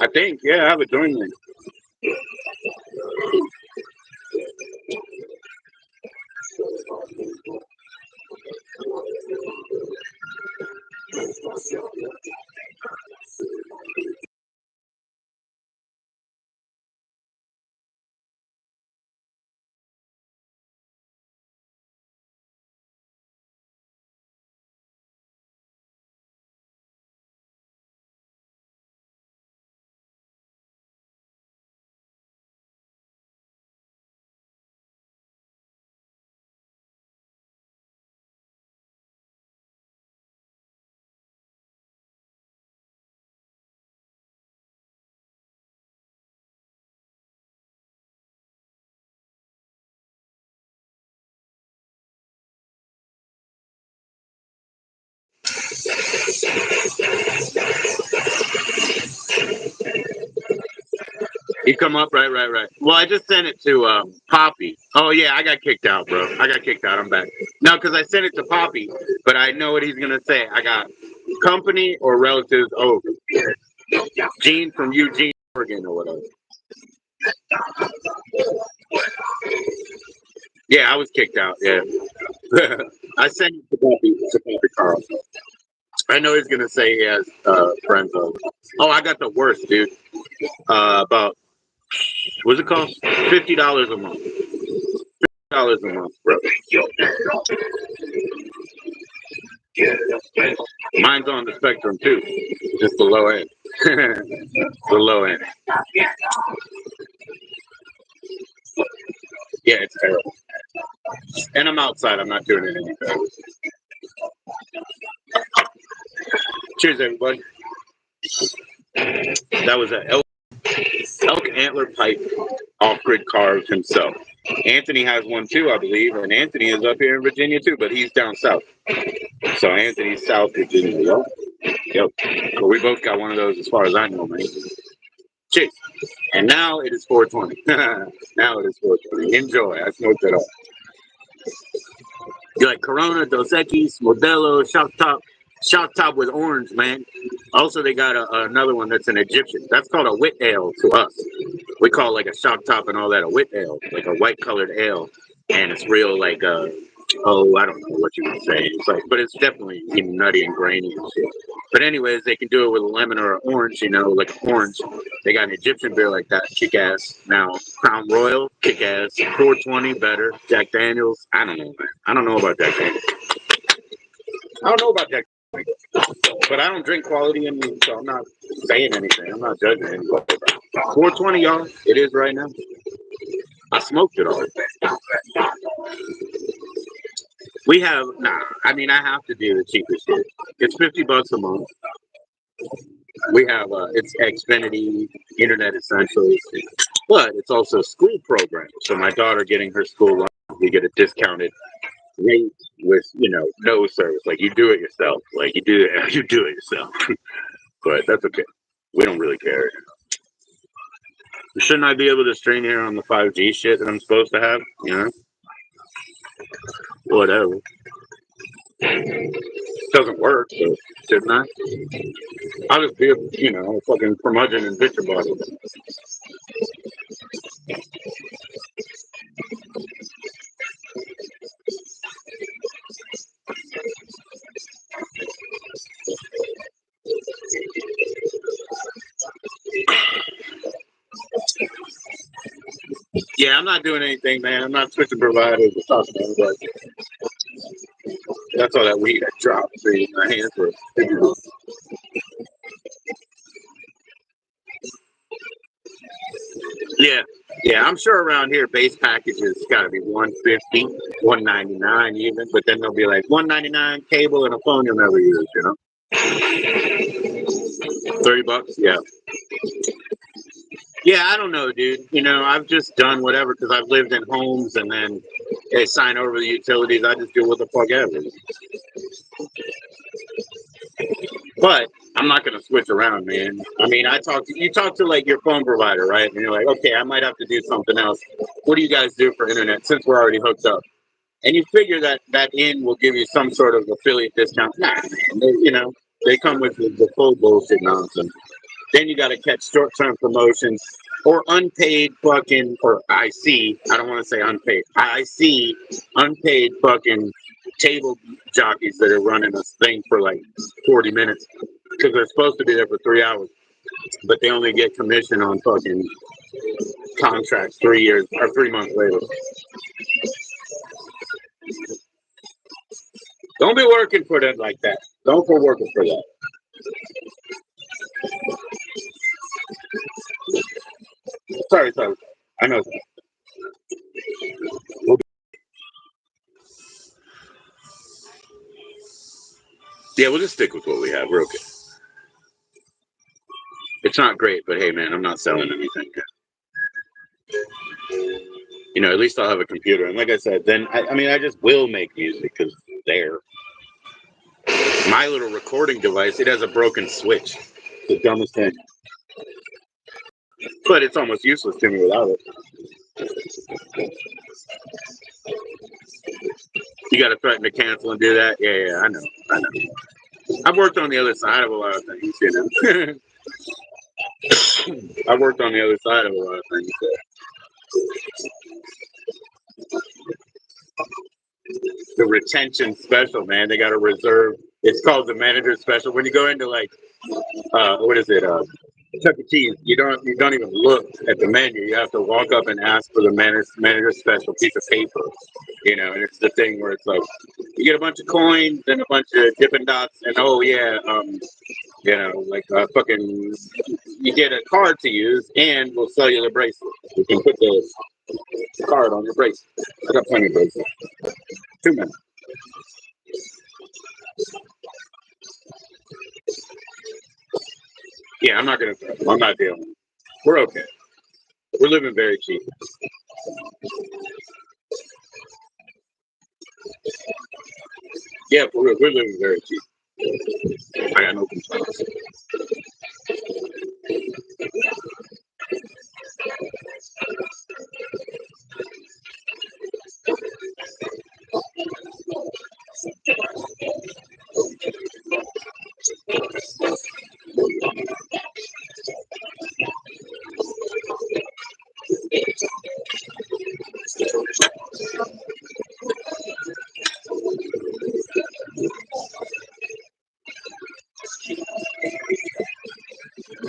I think. Yeah, I have a join link. You come up, right. Well, I just sent it to Poppy. Oh yeah, I got kicked out, bro. I got kicked out. I'm back. No, because I sent it to Poppy, but I know what he's gonna say. I got company or relatives over. Gene from Eugene, Oregon, or whatever. Yeah, I was kicked out. Yeah, I sent it to Poppy Carl. I know he's gonna say he has friends over. Oh, I got the worst, dude. About what's it cost? $50 a month. $50 a month, bro. Mine's on the spectrum too, just the low end. The low end. Yeah, it's terrible. And I'm outside. I'm not doing it any better. Cheers, everybody. That was an elk antler pipe off-grid carved himself. Anthony has one too, I believe, and Anthony is up here in Virginia too, but he's down south. So Anthony's South Virginia. Yep. But we both got one of those as far as I know, man. Cheers. And now it is 420. Now it is 420. Enjoy. I smoked it up. You like Corona, Dos Equis, Modelo, Shock Top with orange, man. Also, they got another one that's an Egyptian. That's called a wit ale to us. We call like a Shock Top and all that a wit ale, like a white colored ale. And it's real like, oh, I don't know what you would say. It's like, but it's definitely nutty and grainy and shit. But anyways, they can do it with a lemon or an orange, like orange. They got an Egyptian beer like that, kick ass. Now, Crown Royal, kick ass. 420, better. Jack Daniels, I don't know, man. I don't know about Jack Daniels. I don't know about Jack Daniels. But I don't drink quality in me, so I'm not saying anything. I'm not judging anybody. 420, y'all. It is right now. I smoked it all. We have, I mean, I have to do the cheapest shit. It's $50 a month. We have, it's Xfinity, Internet Essentials, but it's also school programs. So my daughter getting her school lunch, we get a discounted rate with, no service. Like you do it yourself. Like you do it yourself. But that's okay. We don't really care. Shouldn't I be able to stream here on the 5G shit that I'm supposed to have? Whatever. Doesn't work, so shouldn't I? I'll just be a fucking curmudgeon and picture body. Yeah, I'm not doing anything, man. I'm not switching providers or talking to anybody. That's all that weed I dropped in my hands for. Yeah, I'm sure around here base packages got to be 150, 199 even, but then they'll be like 199 cable and a phone you'll never use, $30, yeah. Yeah, I don't know, dude. I've just done whatever because I've lived in homes and then they sign over the utilities. I just do what the fuck ever. But I'm not gonna switch around, man. I mean, you talk to like your phone provider, right? And you're like, okay, I might have to do something else. What do you guys do for internet since we're already hooked up? And you figure that in will give you some sort of affiliate discount. Nah, man. They come with the full bullshit nonsense. Then you got to catch short-term promotions or unpaid fucking, or I don't want to say unpaid. I see unpaid fucking table jockeys that are running this thing for like 40 minutes because they're supposed to be there for 3 hours, but they only get commission on fucking contracts 3 years or 3 months later. Don't be working for them like that. Don't go working for that. Sorry. I know. Yeah, we'll just stick with what we have. We're okay. It's not great, but hey, man, I'm not selling anything. At least I'll have a computer. And like I said, then, I just will make music because there. My little recording device, it has a broken switch. The dumbest thing. But it's almost useless to me without it. You got to threaten to cancel and do that. Yeah, I know. I know. I've worked on the other side of a lot of things, you know. I've worked on the other side of a lot of things. So. The retention special, man. They got to reserve. It's called the manager special. When you go into like, what is it? Chuck E. Cheese. You don't even look at the menu. You have to walk up and ask for the manager special piece of paper. You know, and it's the thing where it's like you get a bunch of coins and a bunch of Dippin' Dots, and oh yeah, you know, like fucking, you get a card to use, and we'll sell you the bracelet. You can put the card on your bracelet. I got plenty of bracelets. Too many. Yeah, I'm not gonna. I'm not dealing. We're okay. We're living very cheap. Yeah, for real, we're living very cheap. I got no complaints.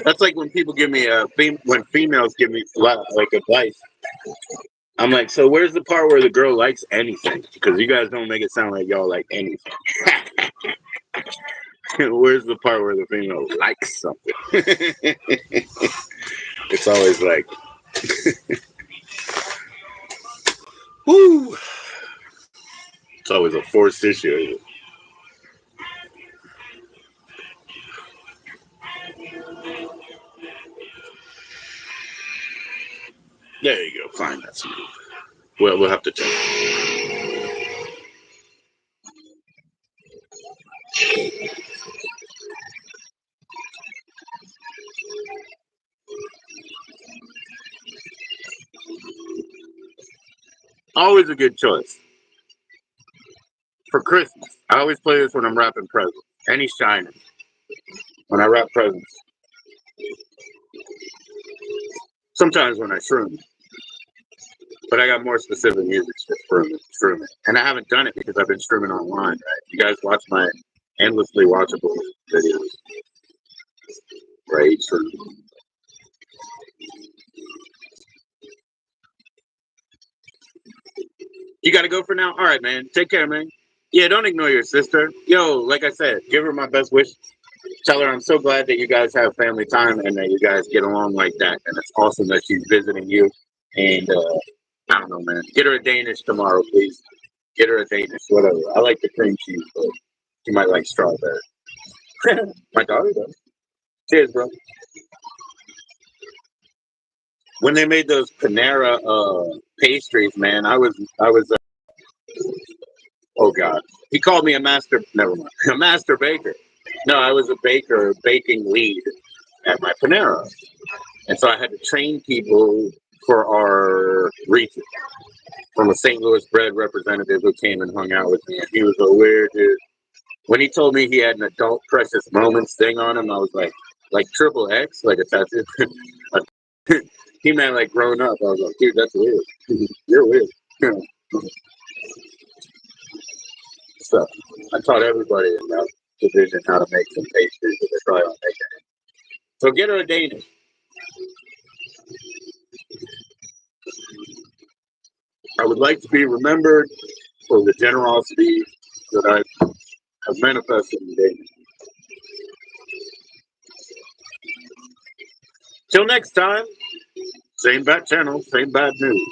That's like when people give me when females give me like advice. I'm like, so where's the part where the girl likes anything? Because you guys don't make it sound like y'all like anything. Where's the part where the female likes something? It's always like, whoo. It's always a forced issue. There you go. Fine, that's smooth. Well, we'll have to check. Always a good choice for Christmas. I always play this when I'm wrapping presents. Any Shiner. When I wrap presents. Sometimes when I shroom. But I got more specific music for streaming. And I haven't done it because I've been streaming online, right? You guys watch my endlessly watchable videos, right? So you got to go for now? All right, man. Take care, man. Yeah, don't ignore your sister. Yo, like I said, give her my best wishes. Tell her I'm so glad that you guys have family time and that you guys get along like that. And it's awesome that she's visiting you. And I don't know, man. Get her a Danish tomorrow, please. Get her a Danish, whatever. I like the cream cheese, but she might like strawberry. My daughter does. Cheers, bro. When they made those Panera pastries, man, I was oh god, he called me a master. Never mind, a master baker. No, I was a baker, baking lead at my Panera, and so I had to train people for our region. From a St. Louis bred representative who came and hung out with me, and he was a weird dude. When he told me he had an adult precious moments thing on him, I was like triple X, like a tattoo. He meant like grown up. I was like, dude, that's weird. You're weird. So I taught everybody in that division how to make some pastries, but they probably don't make it. So get her a Danish. I would like to be remembered for the generosity that I have manifested in Danish. Till next time, same bad channel, same bad news.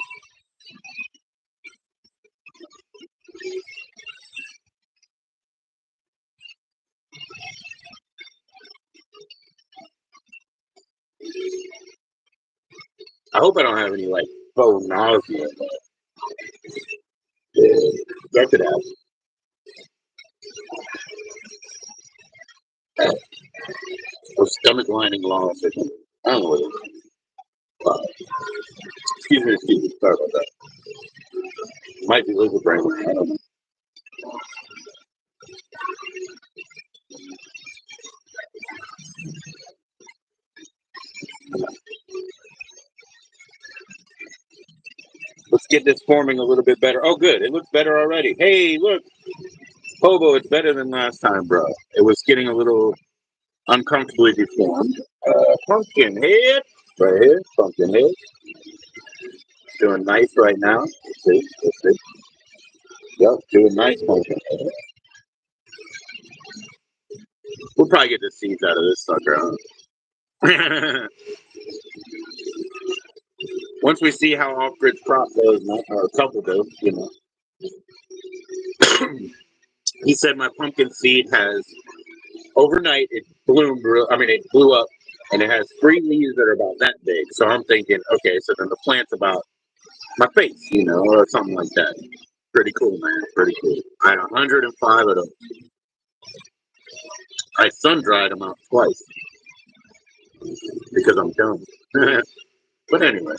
I hope I don't have any like faux nausea. That could happen. Or stomach lining loss. I don't know what it is. Excuse me. Sorry about that. Might be liver brain. I don't know. Let's get this forming a little bit better. Oh, good. It looks better already. Hey, look. Hobo, it's better than last time, bro. It was getting a little uncomfortably deformed. Pumpkin head. Right here. Pumpkin head. Doing nice right now. Let's see. Let's see. Yep, doing nice pumpkin head. We'll probably get the seeds out of this sucker, huh? Once we see how off-grid crop goes, or a couple goes, you know. He said my pumpkin seed has overnight it bloomed. It blew up, and it has 3 leaves that are about that big. So I'm thinking, okay, so then the plant's about my face, you know, or something like that. Pretty cool, man. Pretty cool. I had 105 of them. I sun dried them out twice because I'm dumb. But anyway,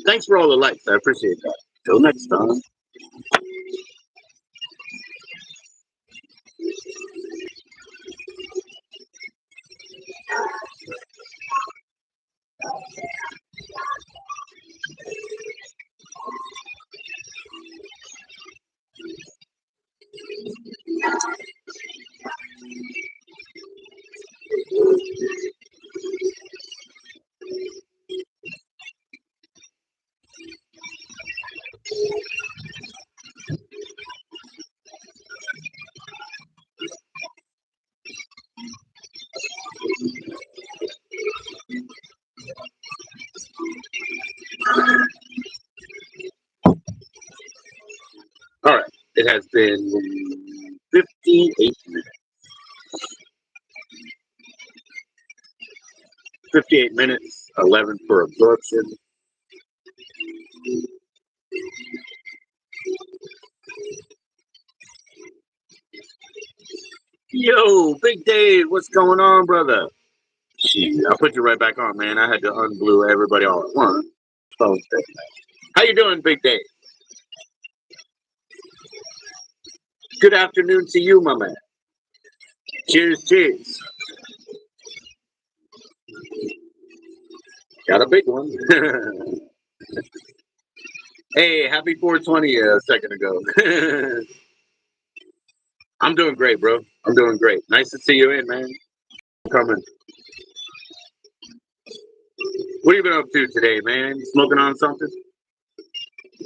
thanks for all the likes. I appreciate that. Till next time. All right. It has been 58 minutes. 58 minutes, 11 for absorption. Yo, Big Dave, what's going on, brother? Jeez, I'll put you right back on, man. I had to unblue everybody all at once. How you doing, Big Dave? Good afternoon to you, my man. Cheers, cheers. Got a big one. Hey, happy 420 a second ago. I'm doing great, bro. I'm doing great. Nice to see you in, man. Coming. What have you been up to today, man? Smoking on something?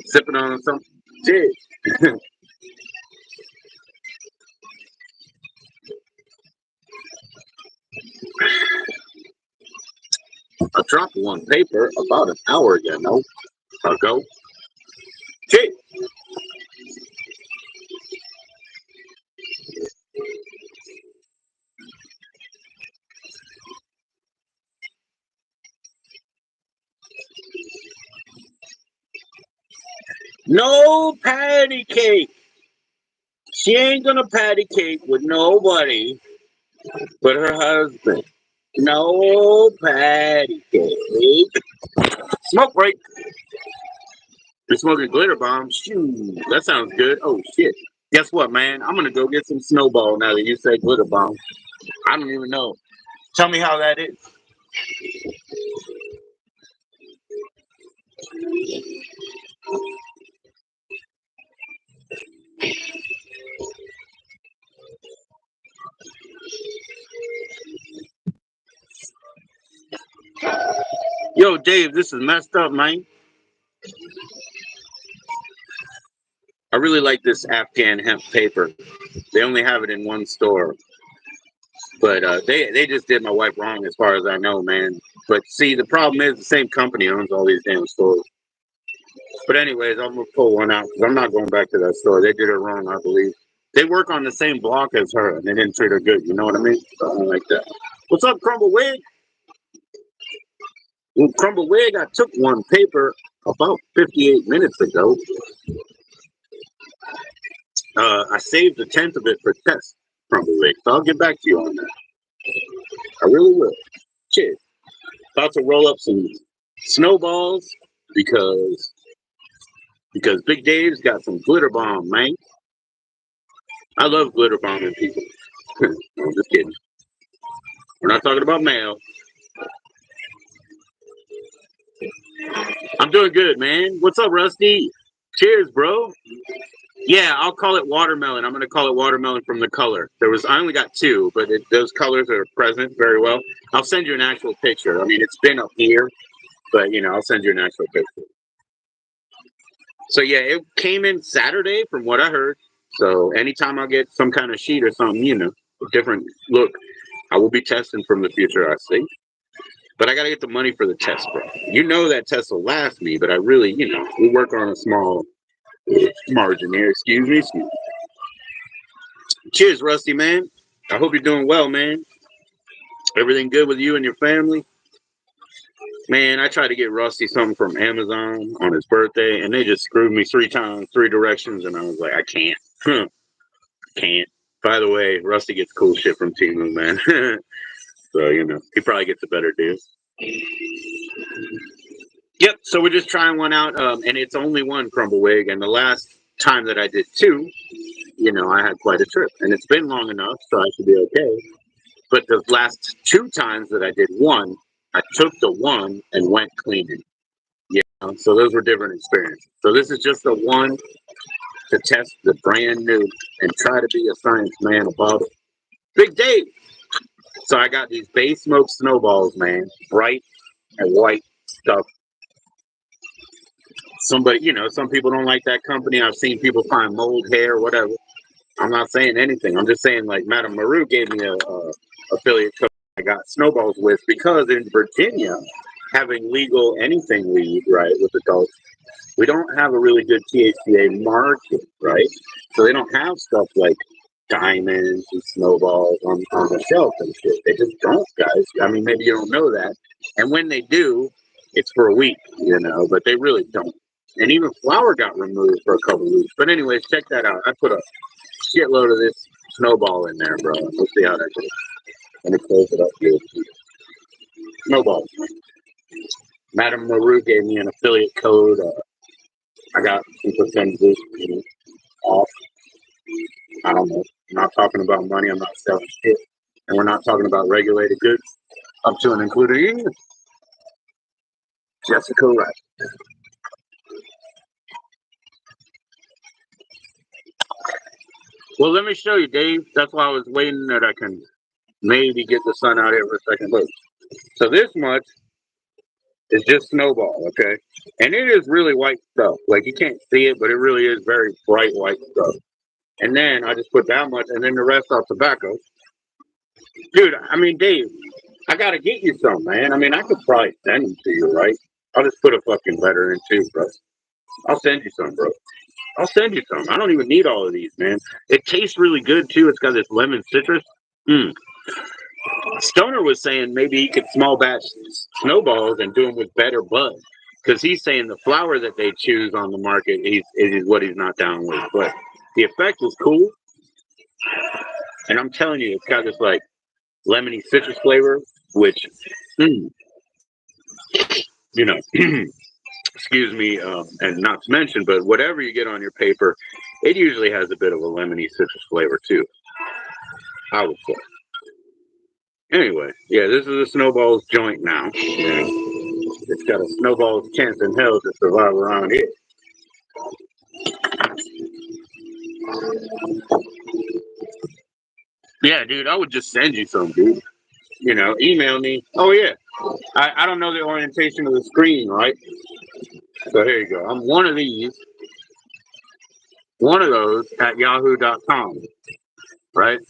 Sipping on something? Cheers. I dropped one paper about an hour ago. Cheers. No patty cake. She ain't gonna patty cake with nobody but her husband. No patty cake. Smoke break. You're smoking glitter bombs. Shoo, that sounds good. Oh shit. Guess what, man? I'm gonna go get some snowball now that you say glitter bomb. I don't even know. Tell me how that is. Yo, Dave, this is messed up, man. I really like this Afghan hemp paper. They only have it in one store. But they just did my wife wrong as far as I know, man. But see, the problem is the same company owns all these damn stores. But anyways, I'm gonna pull one out because I'm not going back to that store. They did it wrong, I believe. They work on the same block as her, and they didn't treat her good. You know what I mean? Something like that. What's up, Crumble Wig? Well, Crumble Wig, I took one paper about 58 minutes ago. I saved a tenth of it for test, Crumble Wig. So I'll get back to you on that. I really will. Cheers. About to roll up some snowballs because Big Dave's got some glitter bomb, man. I love glitter bombing people. No, I'm just kidding. We're not talking about mail. I'm doing good, man. What's up, Rusty? Cheers, bro. Yeah, I'll call it watermelon. I'm gonna call it watermelon from the color. I only got two, but those colors are present very well. I'll send you an actual picture. I mean, it's been up here, but I'll send you an actual picture. So yeah, it came in Saturday from what I heard. So anytime I get some kind of sheet or something, a different look, I will be testing from the future, I see. But I got to get the money for the test, bro. You know that test will last me, but I really, we work on a small margin here. Excuse me. Cheers, Rusty, man. I hope you're doing well, man. Everything good with you and your family? Man, I tried to get Rusty something from Amazon on his birthday, and they just screwed me 3 times, 3 directions, and I was like, I can't. Can't. By the way, Rusty gets cool shit from Temu, man. So, he probably gets a better deal. Yep, so we're just trying one out, and it's only one Crumblewig, and the last time that I did two, I had quite a trip, and it's been long enough, so I should be okay. But the last 2 times that I did one, I took the one and went cleaning. So those were different experiences. So this is just the one to test the brand new and try to be a science man about it. Big Dave. So I got these Bay Smoke snowballs, man, bright and white stuff. Somebody, some people don't like that company. I've seen people find mold hair, whatever. I'm not saying anything. I'm just saying, like, Madame Maru gave me a affiliate code I got snowballs with because in Virginia, having legal anything weed, right, with adults, we don't have a really good THCA market, right? So they don't have stuff like diamonds and snowballs on the shelf and shit. They just don't, guys. I mean, maybe you don't know that. And when they do, it's for a week, but they really don't. And even flour got removed for a couple of weeks. But anyways, check that out. I put a shitload of this snowball in there, bro. We'll see how that goes. Let me close it up here. Snowball. Madame Maru gave me an affiliate code. I got some percentages off. I don't know. I'm not talking about money. I'm not selling shit. And we're not talking about regulated goods up to and including Jessica Wright. Well, let me show you, Dave. That's why I was waiting that I can maybe get the sun out here for a second. Look. So this much is just snowball, okay? And it is really white stuff. Like, you can't see it, but it really is very bright white stuff. And then I just put that much, and then the rest are tobacco. Dude, I mean, Dave, I gotta get you some, man. I mean, I could probably send them to you, right? I'll just put a fucking letter in too, bro. I'll send you some, bro. I'll send you some. I don't even need all of these, man. It tastes really good too. It's got this lemon citrus. Stoner was saying maybe he could small batch snowballs and do them with better bud, because he's saying the flower that they choose on the market is what he's not down with. But the effect was cool, and I'm telling you, it's got this like lemony citrus flavor, which, excuse me, and not to mention, but whatever you get on your paper, it usually has a bit of a lemony citrus flavor too, I would say. Anyway, yeah, this is a snowball's joint now. Yeah. It's got a snowball's chance in hell to survive around here. Yeah, dude, I would just send you some, dude. Email me. Oh, yeah. I don't know the orientation of the screen, right? So here you go. I'm one of these. One of those at yahoo.com, right?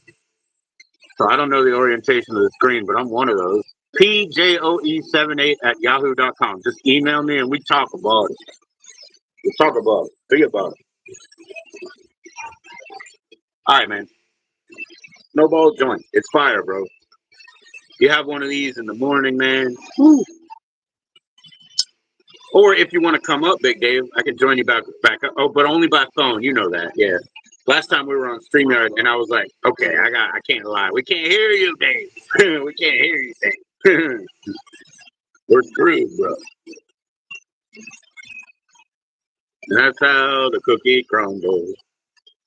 So I don't know the orientation of the screen, but I'm one of those. PJOE78 at yahoo.com. Just email me and we talk about it. We talk about it. Think about it. All right, man. Snowball joint. It's fire, bro. You have one of these in the morning, man. Woo. Or if you want to come up, Big Dave, I can join you back up. Oh, but only by phone. You know that, yeah. Last time we were on StreamYard, and I was like, okay, I can't lie. We can't hear you, Dave. We can't hear you, Dave. We're screwed, bro. And that's how the cookie crumbles.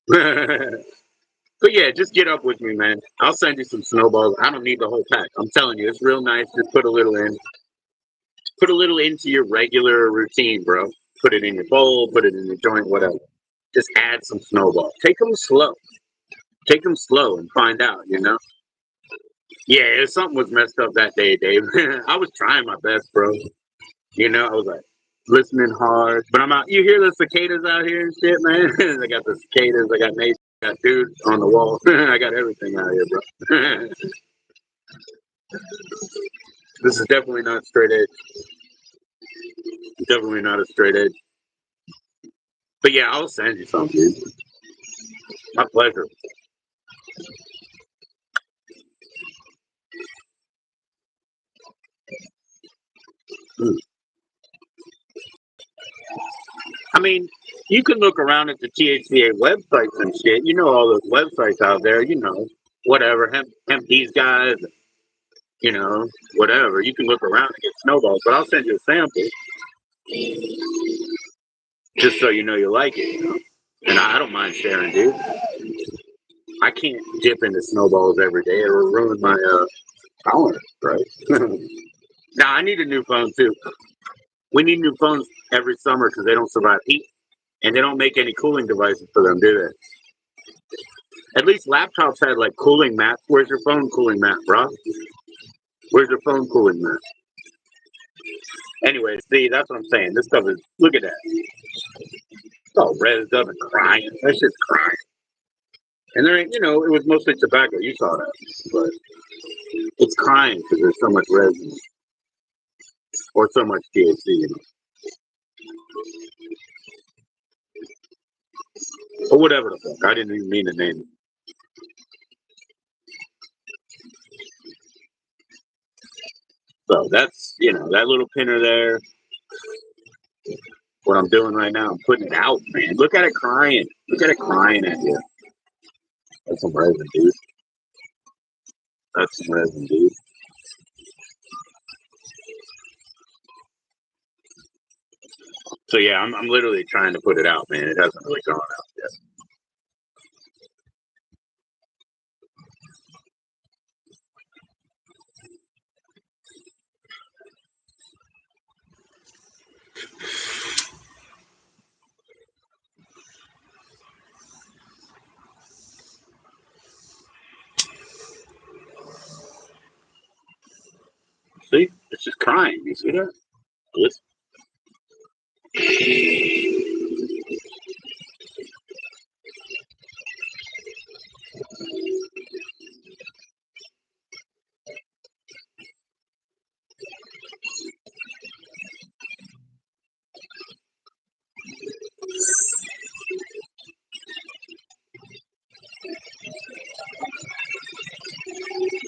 But yeah, just get up with me, man. I'll send you some snowballs. I don't need the whole pack. I'm telling you, it's real nice. Just put a little in. Put a little into your regular routine, bro. Put it in your bowl, put it in your joint, whatever. Just add some snowballs. Take them slow. Take them slow and find out, you know? Yeah, something was messed up that day, Dave. I was trying my best, bro. You know, I was like listening hard. But I'm out. You hear the cicadas out here and shit, man? I got the cicadas. I got Nate. I got dudes on the wall. I got everything out here, bro. This is definitely not straight edge. Definitely not a straight edge. But yeah, I'll send you something, dude. My pleasure. Mm. I mean, you can look around at the THCA websites and shit. You know all those websites out there. You know, whatever. Hemp these guys. You know, whatever. You can look around and get snowballs. But I'll send you a sample just so you know you like it. You know? And I don't mind sharing, dude. I can't dip into snowballs every day. It will ruin my tolerance, right? Now I need a new phone too. We need new phones every summer because they don't survive heat, and they don't make any cooling devices for them, do they? At least laptops had like cooling mats. Where's your phone cooling mat, bro? Where's your phone cooling mat? Anyway, see, that's what I'm saying. This stuff is. Look at that. It's all rezzed up and crying. That shit's crying. And there ain't, you know, it was mostly tobacco. You saw that, but it's crying because there's so much resin or so much THC. You know, or whatever the fuck. I didn't even mean to name it. So that's, you know, that little pinner there. What I'm doing right now, I'm putting it out, man. Look at it crying. Look at it crying at you. That's some resin, dude. That's some resin, dude. So yeah, I'm literally trying to put it out, man. It hasn't really gone out yet. See, it's just crying. You see that? Listen.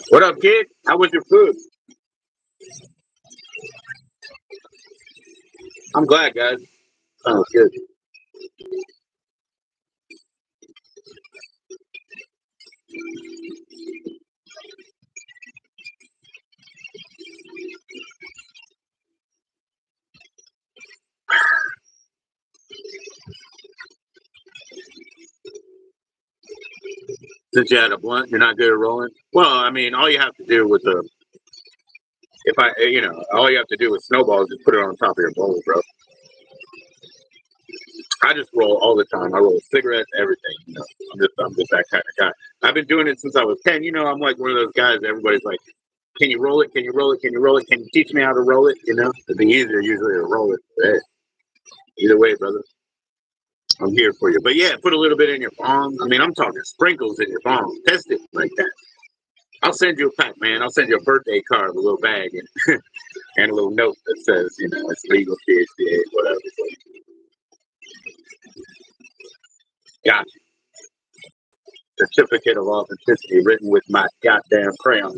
What up, kid? How was your food? I'm glad, guys. Sounds good. Since you had a blunt, you're not good at rolling. Well, I mean, all you have to do with the, if I, you know, all you have to do with snowballs is put it on top of your bowl, bro. I just roll all the time. I roll cigarettes, everything. You know, I'm just that kind of guy. I've been doing it since I was 10. You know, I'm like one of those guys. Everybody's like, "Can you roll it? Can you roll it? Can you roll it? Can you teach me how to roll it?" You know, it'd be easier usually to roll it. Hey, either way, brother, I'm here for you. But yeah, put a little bit in your palm. I mean, I'm talking sprinkles in your palm. Test it like that. I'll send you a pack, man. I'll send you a birthday card, a little bag, and a little note that says, you know, it's legal, THCA, whatever. Gotcha. Certificate of authenticity written with my goddamn crayon.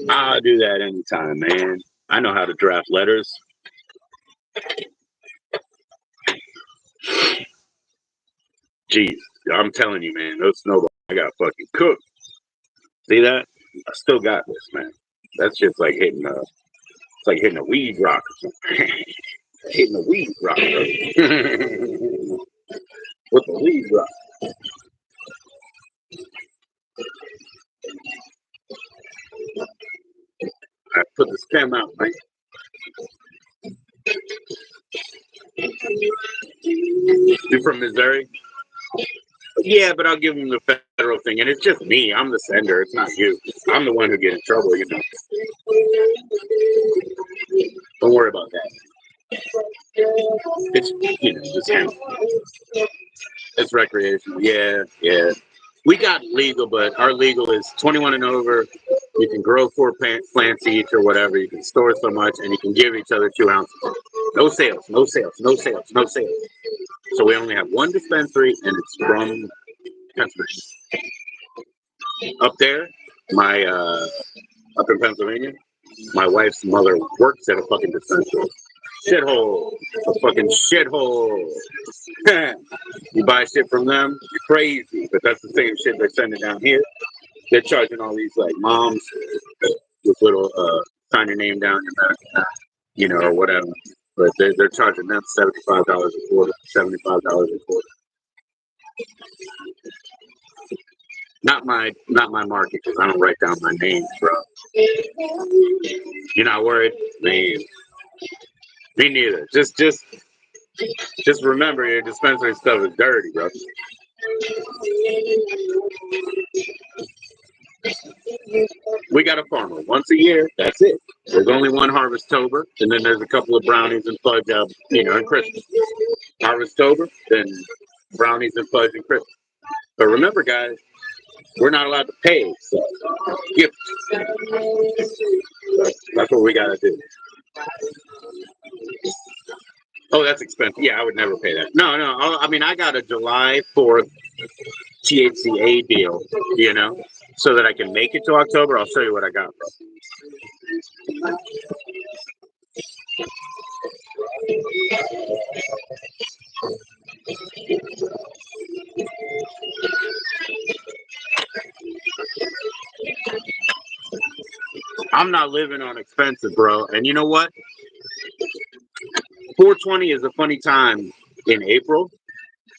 I'll do that anytime, man. I know how to draft letters. Jeez, I'm telling you, man, those snowballs, I got fucking cooked. See that? I still got this, man. That shit's like hitting it's like hitting a weed rock or something. Hitting a weed rock, bro. With the weed rock. I put the stem out, man. You from Missouri? Yeah, but I'll give him the federal thing, and it's just me. I'm the sender. It's not you. I'm the one who get in trouble. Don't worry about that. It's it's him. It's recreational. Yeah, yeah. We got legal, but our legal is 21 and over. You can grow 4 plants each or whatever. You can store so much, and you can give each other 2 ounces. No sales, no sales, no sales, no sales. So we only have one dispensary, and it's from Pennsylvania. Up there, my up in Pennsylvania, my wife's mother works at a fucking dispensary. Shithole, a fucking shithole. You buy shit from them, crazy. But that's the same shit they're sending down here. They're charging all these like moms with little sign your name down your back, or whatever. But they're charging them $75 a quarter, $75 a quarter. Not my market because I don't write down my names, bro. You're not worried, man. Me neither. Just remember your dispensary stuff is dirty, bro. We got a farmer once a year. That's it. There's only one Harvestober, and then there's a couple of brownies and fudge, and Christmas. Harvestober, then brownies and fudge and Christmas. But remember, guys, we're not allowed to pay, so gift. That's what we gotta do. Oh, that's expensive. Yeah, I would never pay that. No. I mean, I got a July 4th THCA deal, so that I can make it to October. I'll show you what I got. I'm not living on expensive, bro. And you know what? 420 is a funny time in April.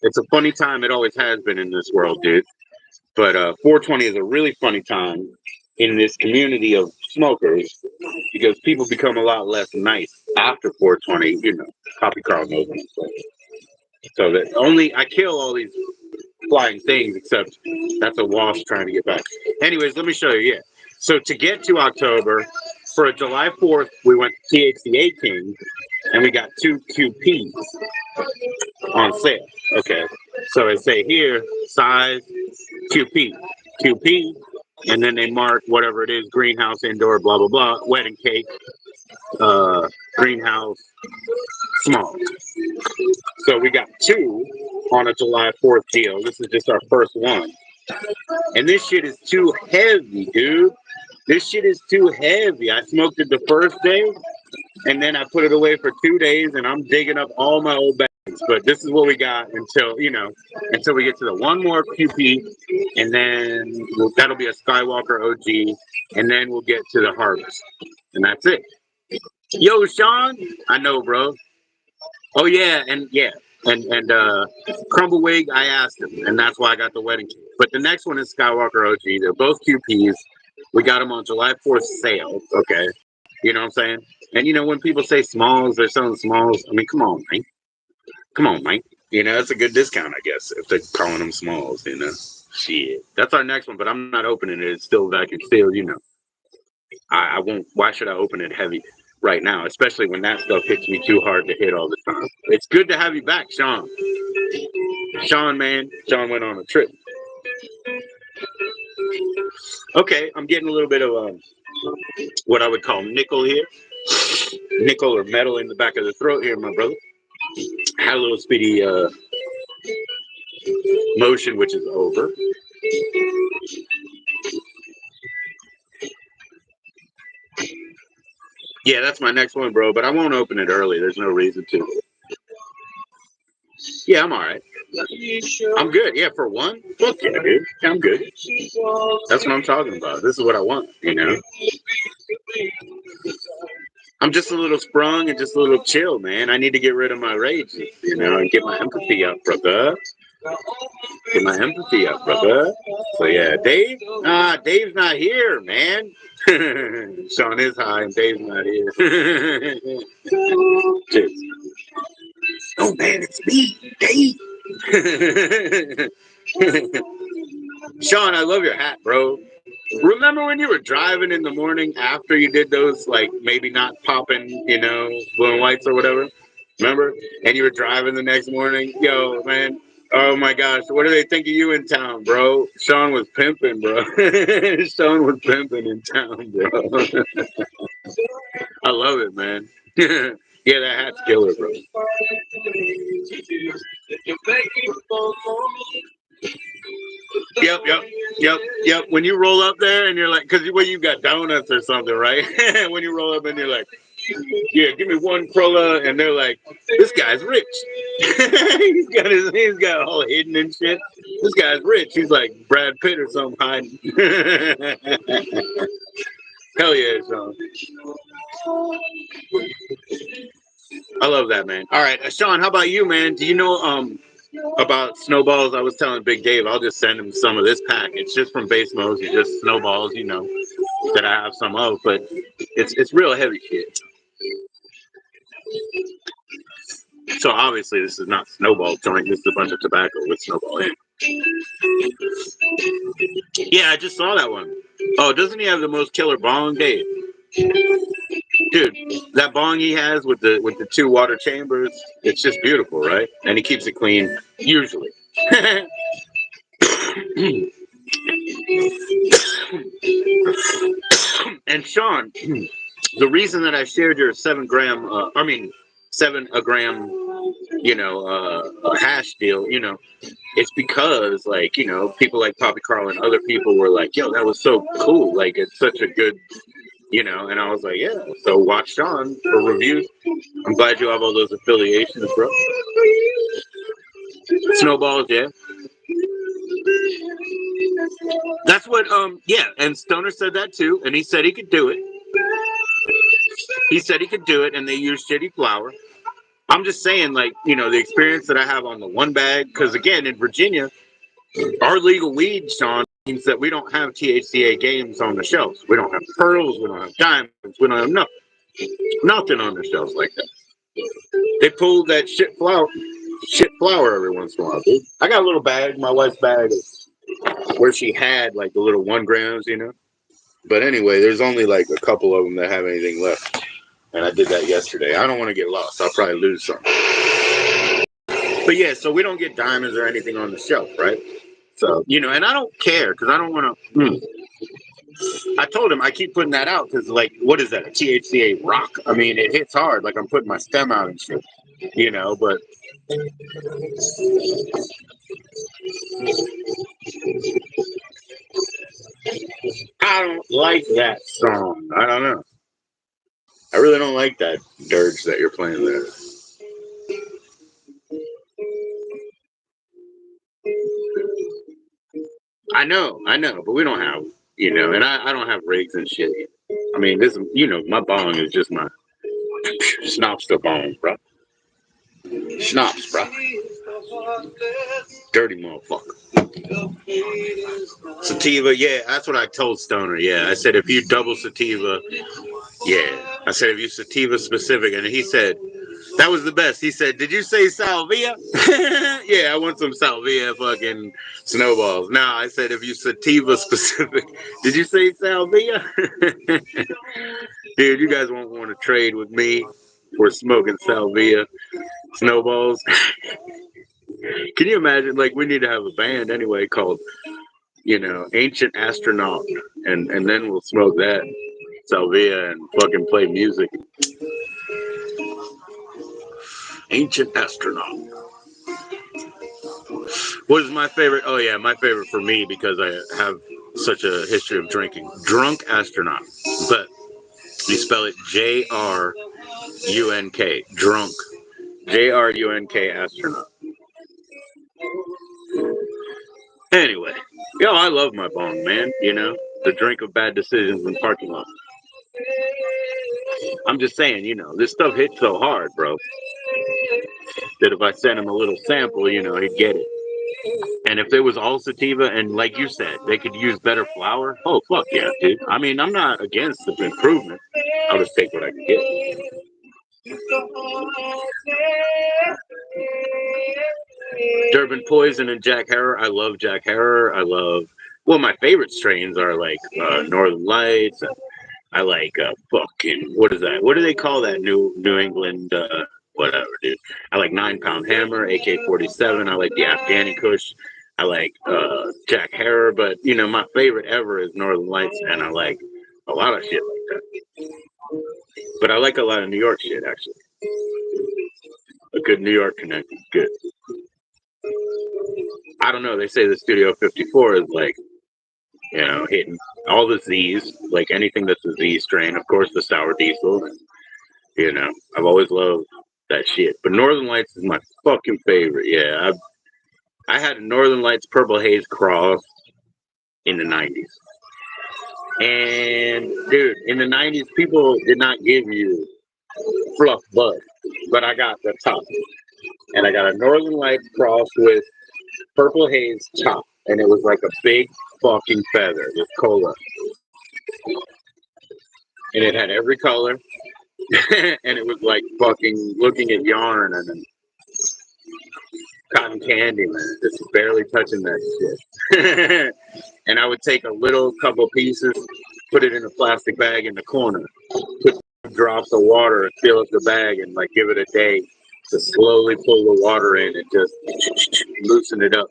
It's a funny time. It always has been in this world, dude. But 420 is a really funny time in this community of smokers because people become a lot less nice after 420. Poppy Carl knows what I'm saying. So that I kill all these flying things, except that's a wasp trying to get back. Anyways, let me show you. Yeah. So to get to October, for a July 4th, we went to THCA King, and we got 2 QPs on sale. Okay. So they say here, size QP, QP, and then they mark whatever it is, greenhouse, indoor, blah, blah, blah, wedding cake, greenhouse, small. So we got 2 on a July 4th deal. This is just our first one. And this shit is too heavy, dude. This shit is too heavy. I smoked it the first day, and then I put it away for 2 days, and I'm digging up all my old bags. But this is what we got until we get to the one more QP, and then that'll be a Skywalker OG, and then we'll get to the harvest, and that's it. Yo, Sean, I know, bro. Oh yeah, and Crumbawig, I asked him, and that's why I got the wedding cake. But the next one is Skywalker OG. They're both QPs. We got them on July 4th sale. Okay, you know what I'm saying? And when people say smalls, they're selling smalls. I mean, come on, man. Come on, man. That's a good discount, I guess, if they're calling them smalls. Shit. That's our next one, but I'm not opening it. It's still vacuum sealed. I won't. Why should I open it heavy right now, especially when that stuff hits me too hard to hit all the time? It's good to have you back, Sean. Sean, man. Sean went on a trip. Okay, I'm getting a little bit of what I would call nickel here. Nickel or metal in the back of the throat here, my brother. Had a little speedy motion, which is over. Yeah, that's my next one, bro. But I won't open it early. There's no reason to. Yeah, I'm all right. I'm good. Yeah, for one. Fuck yeah, dude. I'm good. That's what I'm talking about. This is what I want, you know? I'm just a little sprung and just a little chill, man. I need to get rid of my rage, you know, and get my empathy up, brother. Get my empathy up, brother. So yeah, Dave. Dave's not here, man. Sean is high and Dave's not here. Cheers. Oh man, it's me, Dave. Sean, I love your hat, bro. Remember when you were driving in the morning after you did those, like maybe not popping, you know, blue and whites or whatever? Remember? And you were driving the next morning? Yo, man. Oh my gosh. What do they think of you in town, bro? Sean was pimping, bro. Sean was pimping in town, bro. I love it, man. Yeah, that hat's killer, bro. Yep, yep, yep. When you roll up there and you're like, because well, you got donuts or something, right? When you roll up and you're like, yeah, give me one crulla, and they're like, this guy's rich. He's got all hidden and shit. This guy's rich. He's like Brad Pitt or something hiding. Hell yeah, Sean. I love that, man. All right, Sean, how about you, man? Do you know about snowballs? I was telling Big Dave, I'll just send him some of this pack. It's just from Base Mos. It's just snowballs, you know, that I have some of, but it's real heavy shit. So obviously this is not snowball joint. This is a bunch of tobacco with snowball in. Yeah, I just saw that one. Oh, doesn't he have the most killer bong, Dave? Dude, that bong he has with the two water chambers, it's just beautiful, right? And he keeps it clean, usually. And Sean, the reason that I shared your 7 gram, I mean, 7 a gram, you know, hash deal, you know, it's because like, you know, people like Poppy Carl and other people were like, yo, that was so cool. Like, it's such a good, you know, and I was like, yeah. So watch Sean for reviews. I'm glad you have all those affiliations, bro. Snowballs, yeah. That's what, yeah. And Stoner said that too, and he said he could do it. He said he could do it, and they use shitty flour. I'm just saying, like, you know, the experience that I have on the one bag, because again, in Virginia, our legal weed, Sean, means that we don't have THCA games on the shelves. We don't have pearls, we don't have diamonds, we don't have nothing on the shelves like that. They pull that shit flour every once in a while, dude. I got a little bag, my wife's bag, where she had like the little 1 grams, you know. But anyway, there's only like a couple of them that have anything left. And I did that yesterday. I don't want to get lost. I'll probably lose some. But yeah, so we don't get diamonds or anything on the shelf, right? So, you know, and I don't care because I don't want to. I told him I keep putting that out because, like, what is that? A THCA rock? I mean, it hits hard. Like, I'm putting my stem out and shit, you know, but I don't like that song. I don't know. I really don't like that dirge that you're playing there. I know, but we don't have, you know, and I don't have rigs and shit. I mean, this, you know, my bong is just my snobster bong, bro. Schnapps, bro. Dirty motherfucker. Sativa, yeah, that's what I told Stoner. Yeah, I said if you double sativa, yeah. I said if you sativa specific, and he said that was the best. He said, "Did you say salvia?" Yeah, I want some salvia fucking snowballs. Now I said if you sativa specific, did you say salvia? Dude, you guys won't want to trade with me for smoking salvia snowballs. Can you imagine? Like, we need to have a band anyway called, you know, Ancient Astronaut, and then we'll smoke that salvia and fucking play music. Ancient Astronaut. What is my favorite? Oh yeah, my favorite for me because I have such a history of drinking. Drunk Astronaut. But You spell it J-R-U-N-K. Drunk. J-R-U-N-K astronaut. Anyway. Yo, I love my bong, man. You know? The drink of bad decisions in parking lots. I'm just saying, you know, this stuff hits so hard, bro, that if I sent him a little sample, you know, he'd get it. And if it was all sativa and like you said, they could use better flour, oh, fuck yeah, dude. I mean, I'm not against the improvement. I'll just take what I can get. Durban Poison and Jack Herer. I love Jack Herer. I love, well, my favorite strains are like Northern Lights. I like fucking, what is that? What do they call that New England, whatever, dude? I like 9 Pound Hammer, AK-47. I like the Afghani Kush. I like Jack Herer, but you know, my favorite ever is Northern Lights, and I like a lot of shit like that. But I like a lot of New York shit, actually. A good New York connection, good. I don't know, they say the Studio 54 is like, you know, hitting all the Z's, like anything that's a Z strain, of course, the Sour Diesel, and, you know, I've always loved that shit. But Northern Lights is my fucking favorite. Yeah, I had a Northern Lights Purple Haze Cross in the 90s. And, dude, in the 90s, people did not give you fluff bud, but I got the top. And I got a Northern Lights Cross with Purple Haze top. And it was like a big fucking feather with cola. And it had every color. And it was like fucking looking at yarn and cotton candy, man. Just barely touching that shit. And I would take a little couple pieces, put it in a plastic bag in the corner, put drops of water and fill up the bag and like give it a day to slowly pull the water in and just loosen it up.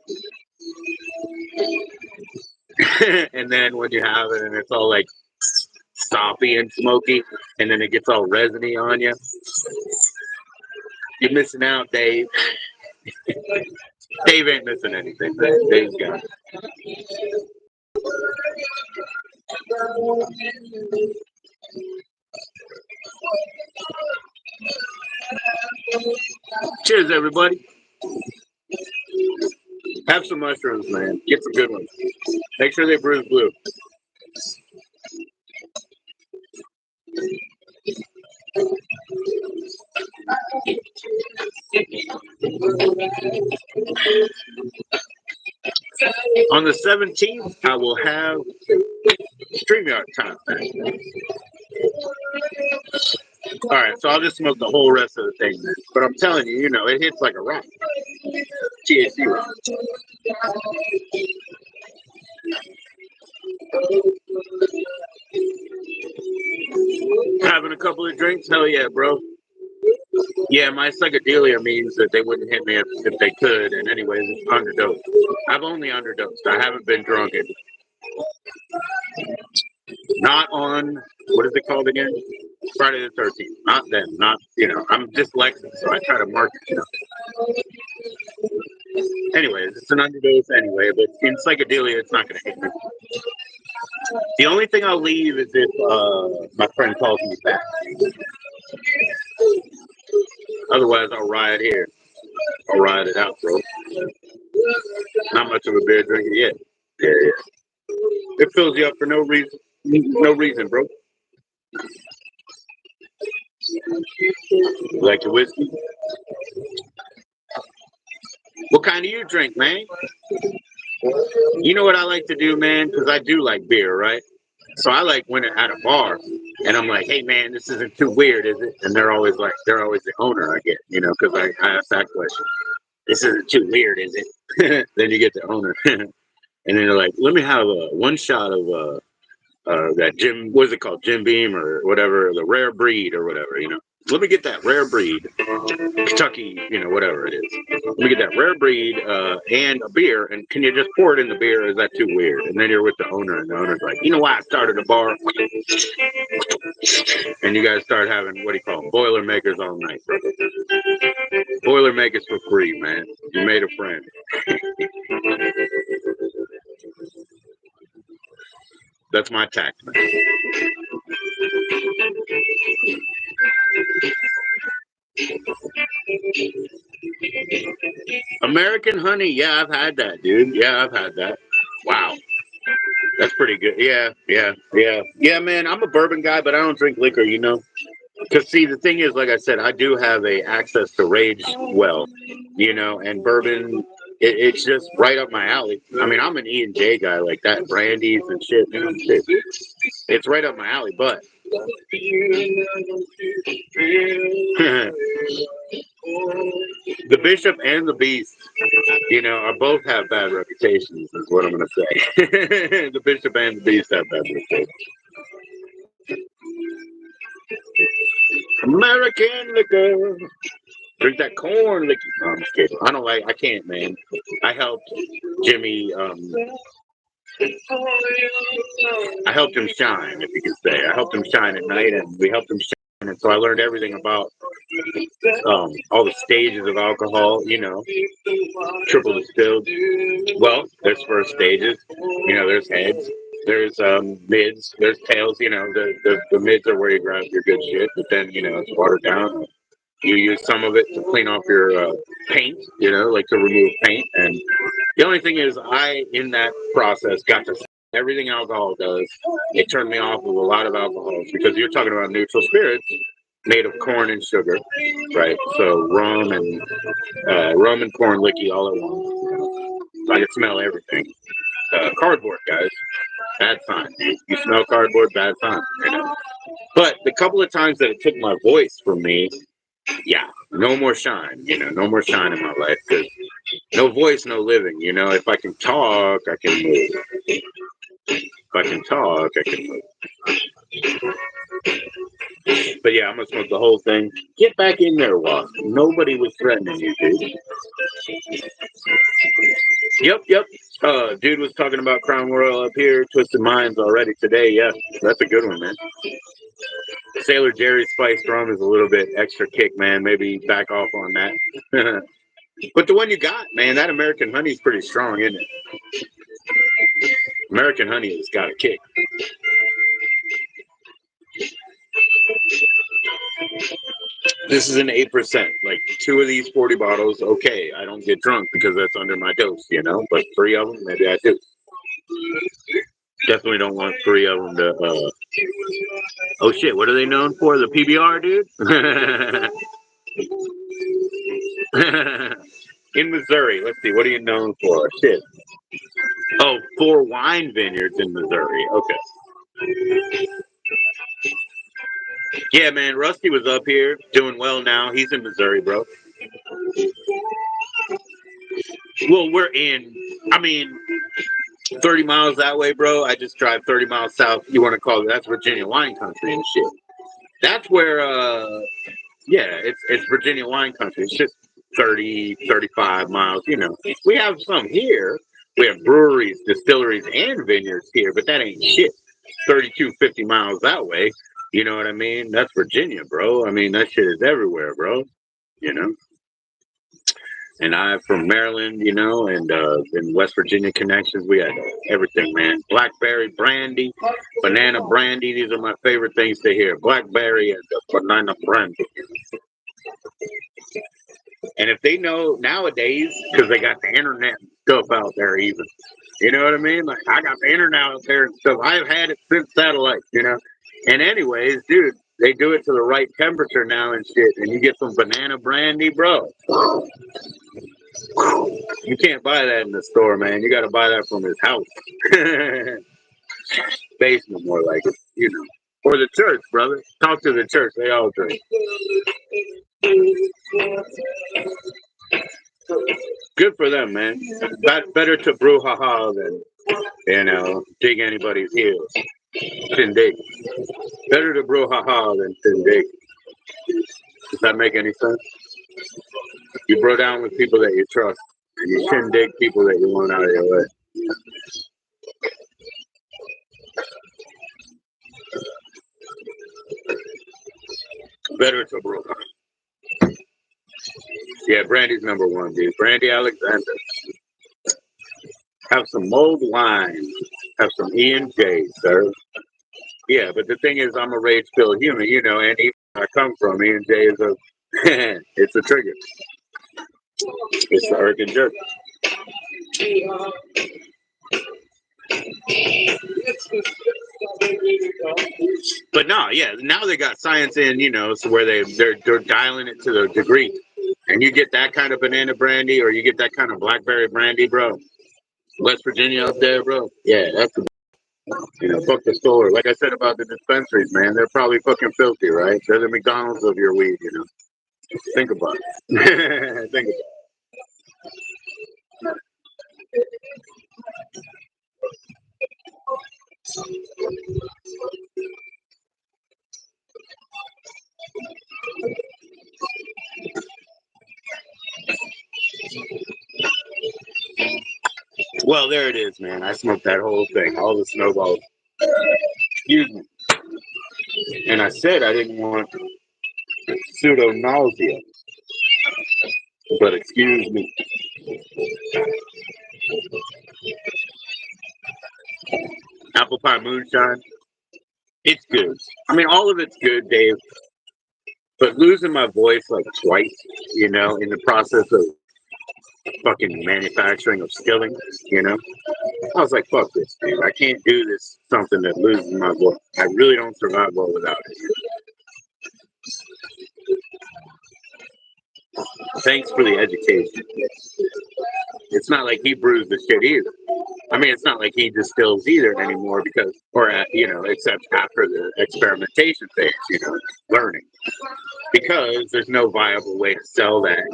And then when you have it and it's all like soppy and smoky, and then it gets all resiny on you, you're missing out, Dave. Dave ain't missing anything. Dave's got it. Cheers, everybody. Have some mushrooms, man. Get some good ones. Make sure they bruise blue. On the 17th, I will have StreamYard time. All right, so I'll just smoke the whole rest of the thing, man. But I'm telling you, you know, it hits like a rock. THC rock. Having a couple of drinks? Hell yeah, bro. Yeah, my psychedelia means that they wouldn't hit me if they could. And anyways, it's underdosed. I've only underdosed. I haven't been drunken. Not on, what is it called again? Friday the 13th. Not then. Not, you know, I'm dyslexic, so I try to market, you know. Anyways, it's an underdose anyway, but in psychedelia, it's not going to hit me. The only thing I'll leave is if my friend calls me back. Otherwise, I'll ride here. I'll ride it out, bro. Not much of a beer drinker yet. Yeah, yeah. It fills you up for no reason. No reason, bro. You like your whiskey? What kind do you drink, man? You know what I like to do, man? Because I do like beer, right? So I like when at a bar, and I'm like, "Hey, man, this isn't too weird, is it?" And they're always the owner. I get, you know, because I ask that question. This isn't too weird, is it? Then you get the owner, and then they're like, "Let me have one shot of that Jim, what is it called, Jim Beam or whatever, the rare breed or whatever, you know. Let me get that rare breed, Kentucky, you know, whatever it is. Let me get that rare breed and a beer, and can you just pour it in the beer? Is that too weird?" And then you're with the owner, and the owner's like, "You know why I started a bar?" And you guys start having, what do you call them, Boilermakers all night, bro. Boilermakers for free, man. You made a friend. That's my tact, man. American honey. Yeah, I've had that, dude. Yeah, I've had that. Wow. That's pretty good. Yeah, yeah, yeah. Yeah, man, I'm a bourbon guy, but I don't drink liquor, you know? Because, see, the thing is, like I said, I do have a access to rage well, you know, and bourbon, it's just right up my alley. I mean, I'm an E&J guy like that, brandies and shit, you know, shit. It's right up my alley, but the Bishop and the Beast, you know, are both have bad reputations, is what I'm going to say. The Bishop and the Beast have bad reputations. American liquor. Drink that corn liquor. No, I'm just kidding. I don't like, I can't, man. I helped Jimmy, I helped him shine, if you can say. I helped him shine at night, and we helped him shine. And so I learned everything about all the stages of alcohol, you know, triple distilled. Well, there's first stages, you know, there's heads, there's mids, there's tails, you know, the mids are where you grab your good shit, but then, you know, it's watered down. You use some of it to clean off your paint, you know, like to remove paint. And the only thing is, in that process, got to everything alcohol does. It turned me off of a lot of alcohols because you're talking about neutral spirits made of corn and sugar, right? So rum and corn licky all at once. So I can smell everything. Cardboard, guys, bad sign. You smell cardboard, bad sign. You know? But the couple of times that it took my voice from me, yeah, no more shine. You know, no more shine in my life because no voice, no living. You know, if I can talk, I can move. If I can talk, I can move. But yeah, I'm gonna smoke the whole thing. Get back in there, Wasp. Nobody was threatening you, dude. Yep. Dude was talking about Crown Royal up here, Twisted Minds already today. Yeah, that's a good one, man. Sailor Jerry's spiced rum is a little bit extra kick, man. Maybe back off on that. But the one you got, man, that American honey is pretty strong, isn't it? American honey has got a kick. This is an 8%. Like 2 of these 40 bottles, okay, I don't get drunk because that's under my dose, you know. But 3 of them, maybe I do. Definitely don't want 3 of them to. Oh shit! What are they known for? The PBR, dude. In Missouri, let's see. What are you known for? Shit. Oh, 4 wine vineyards in Missouri. Okay. Yeah, man. Rusty was up here doing well now. He's in Missouri, bro. Well, we're in. I mean, 30 miles that way, bro. I just drive 30 miles south. You want to call it? That's Virginia wine country and shit. That's where, yeah, it's Virginia wine country. It's just 30, 35 miles, you know. We have some here. We have breweries, distilleries, and vineyards here, but that ain't shit. 32, 50 miles that way. You know what I mean? That's Virginia, bro. I mean, that shit is everywhere, bro. You know? And I'm from Maryland, you know, and in West Virginia connections, we had everything, man. Blackberry brandy, banana brandy. These are my favorite things to hear. Blackberry and banana brandy. And if they know nowadays, because they got the internet and stuff out there, even, you know what I mean? Like, I got the internet out there and stuff. I've had it since satellite, you know? And anyways, dude, they do it to the right temperature now and shit. And you get some banana brandy, bro. You can't buy that in the store, man. You got to buy that from his house. Basement, more like it, you know. Or the church, brother. Talk to the church. They all drink. Good for them, man. Better to brouhaha than, you know, dig anybody's heels. Shindig. Better to brouhaha than shindig. Does that make any sense? You bro down with people that you trust, and you shindig people that you want out of your way. Better to brouhaha. Yeah, Brandy's number 1, dude. Brandy Alexander. Have some mulled wine. Have some E&J, sir. Yeah, but the thing is, I'm a rage-filled human, and even where I come from, me and Jay is a, it's a trigger. It's the irk and jerk. But no, yeah, now they got science in, so where they're dialing it to the degree, and you get that kind of banana brandy, or you get that kind of blackberry brandy, bro. West Virginia up there, bro. Yeah, that's fuck the store. Like I said about the dispensaries, man, they're probably fucking filthy, right? They're the McDonald's of your weed. Think about it. Think about it. Well, there it is, man. I smoked that whole thing, all the snowballs. Excuse me. And I said I didn't want pseudo nausea, but excuse me. Apple pie moonshine, it's good. I mean, all of it's good, Dave. But losing my voice like twice, in the process of fucking manufacturing of skilling, I was like, fuck this, dude. I can't do this something that loses my voice. I really don't survive well without it. Thanks for the education. It's not like he brews the shit either. I mean, it's not like he distills either anymore except after the experimentation phase, learning. Because there's no viable way to sell that.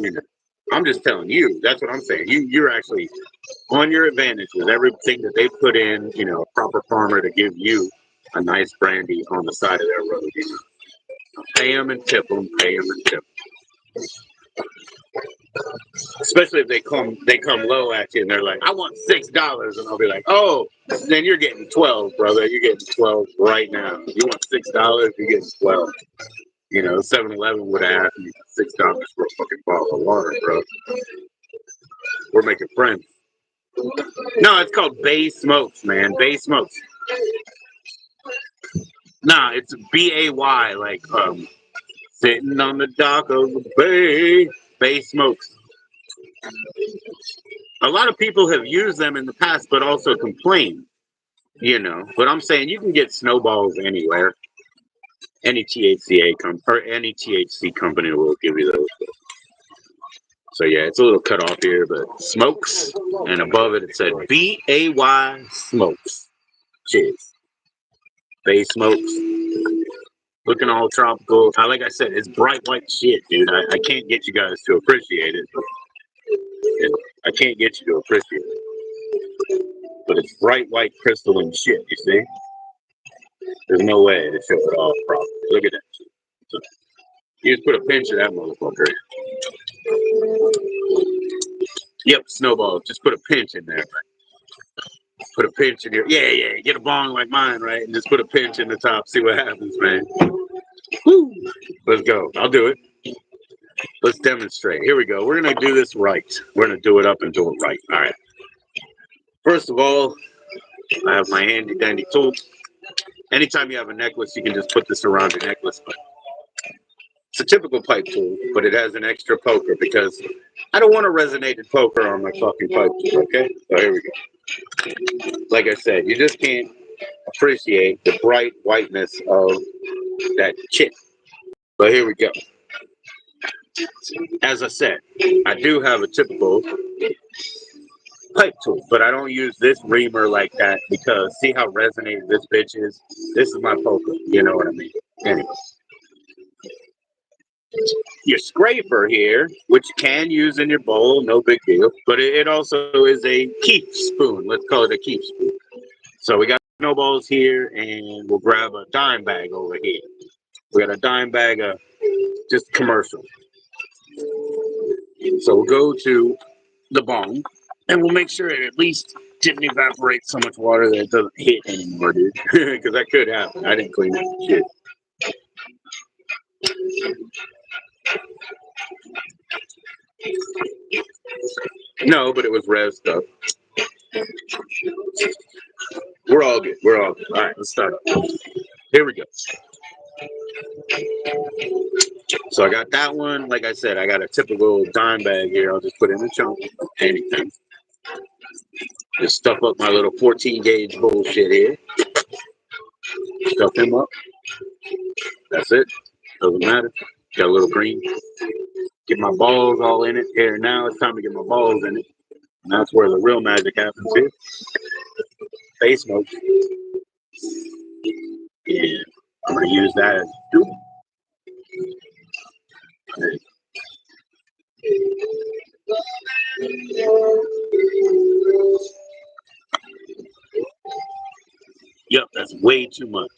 I'm just telling you, that's what I'm saying. You're actually on your advantage with everything that they put in, a proper farmer to give you a nice brandy on the side of their road. Pay them and tip them, pay them and tip them. Especially if they come low at you and they're like, I want $6, and I'll be like, oh, then you're getting 12, brother. You're getting 12 right now. You want $6, you're getting 12. 7-Eleven would have asked me $6 for a fucking bottle of water, bro. We're making friends. No, it's called Bay Smokes, man. Bay Smokes. Nah, it's BAY, like sitting on the dock of the bay. Bay Smokes. A lot of people have used them in the past, but also complained. But I'm saying you can get snowballs anywhere. Any any THC company will give you those. So yeah, it's a little cut off here, but Smokes, and above it said BAY Smokes. Cheers. Bay Smokes. Looking all tropical. Like I said, it's bright white shit, dude. I can't get you guys to appreciate it. I can't get you to appreciate it. But it's bright white crystalline shit, you see? There's no way to show it off properly. Look at that shit. So, you just put a pinch of that motherfucker. Yep, snowball. Just put a pinch in there, right? Put a pinch in here. Yeah. Get a bong like mine, right? And just put a pinch in the top. See what happens, man. Woo. Let's go. I'll do it. Let's demonstrate. Here we go. We're going to do this right. We're going to do it up and do it right. All right. First of all, I have my handy dandy tool. Anytime you have a necklace, you can just put this around your necklace. But it's a typical pipe tool, but it has an extra poker because I don't want a resonated poker on my fucking pipe tool, okay? So here we go. Like I said, you just can't appreciate the bright whiteness of that chip. But here we go. As I said, I do have a typical pipe tool, but I don't use this reamer like that because see how resonated this bitch is? This is my poker, you know what I mean? Anyway. Your scraper here, which you can use in your bowl, no big deal, but it also is a keep spoon. Let's call it a keep spoon. So we got snowballs here, and we'll grab a dime bag over here. We got a dime bag of just commercial. So we'll go to the bong, and we'll make sure it at least didn't evaporate so much water that it doesn't hit anymore, dude. Because that could happen. I didn't clean up the shit. No, but it was res stuff. We're all good. We're all good. All right, let's start. Here we go. So I got that one. Like I said, I got a typical dime bag here. I'll just put in a chunk. Anything. Just stuff up my little 14 gauge bullshit here. Stuff him up. That's it. Doesn't matter. Got a little green. Get my balls all in it. Here now it's time to get my balls in it. And that's where the real magic happens here. Face smoke. Yeah. I'm gonna use that as doop. Yep, that's way too much.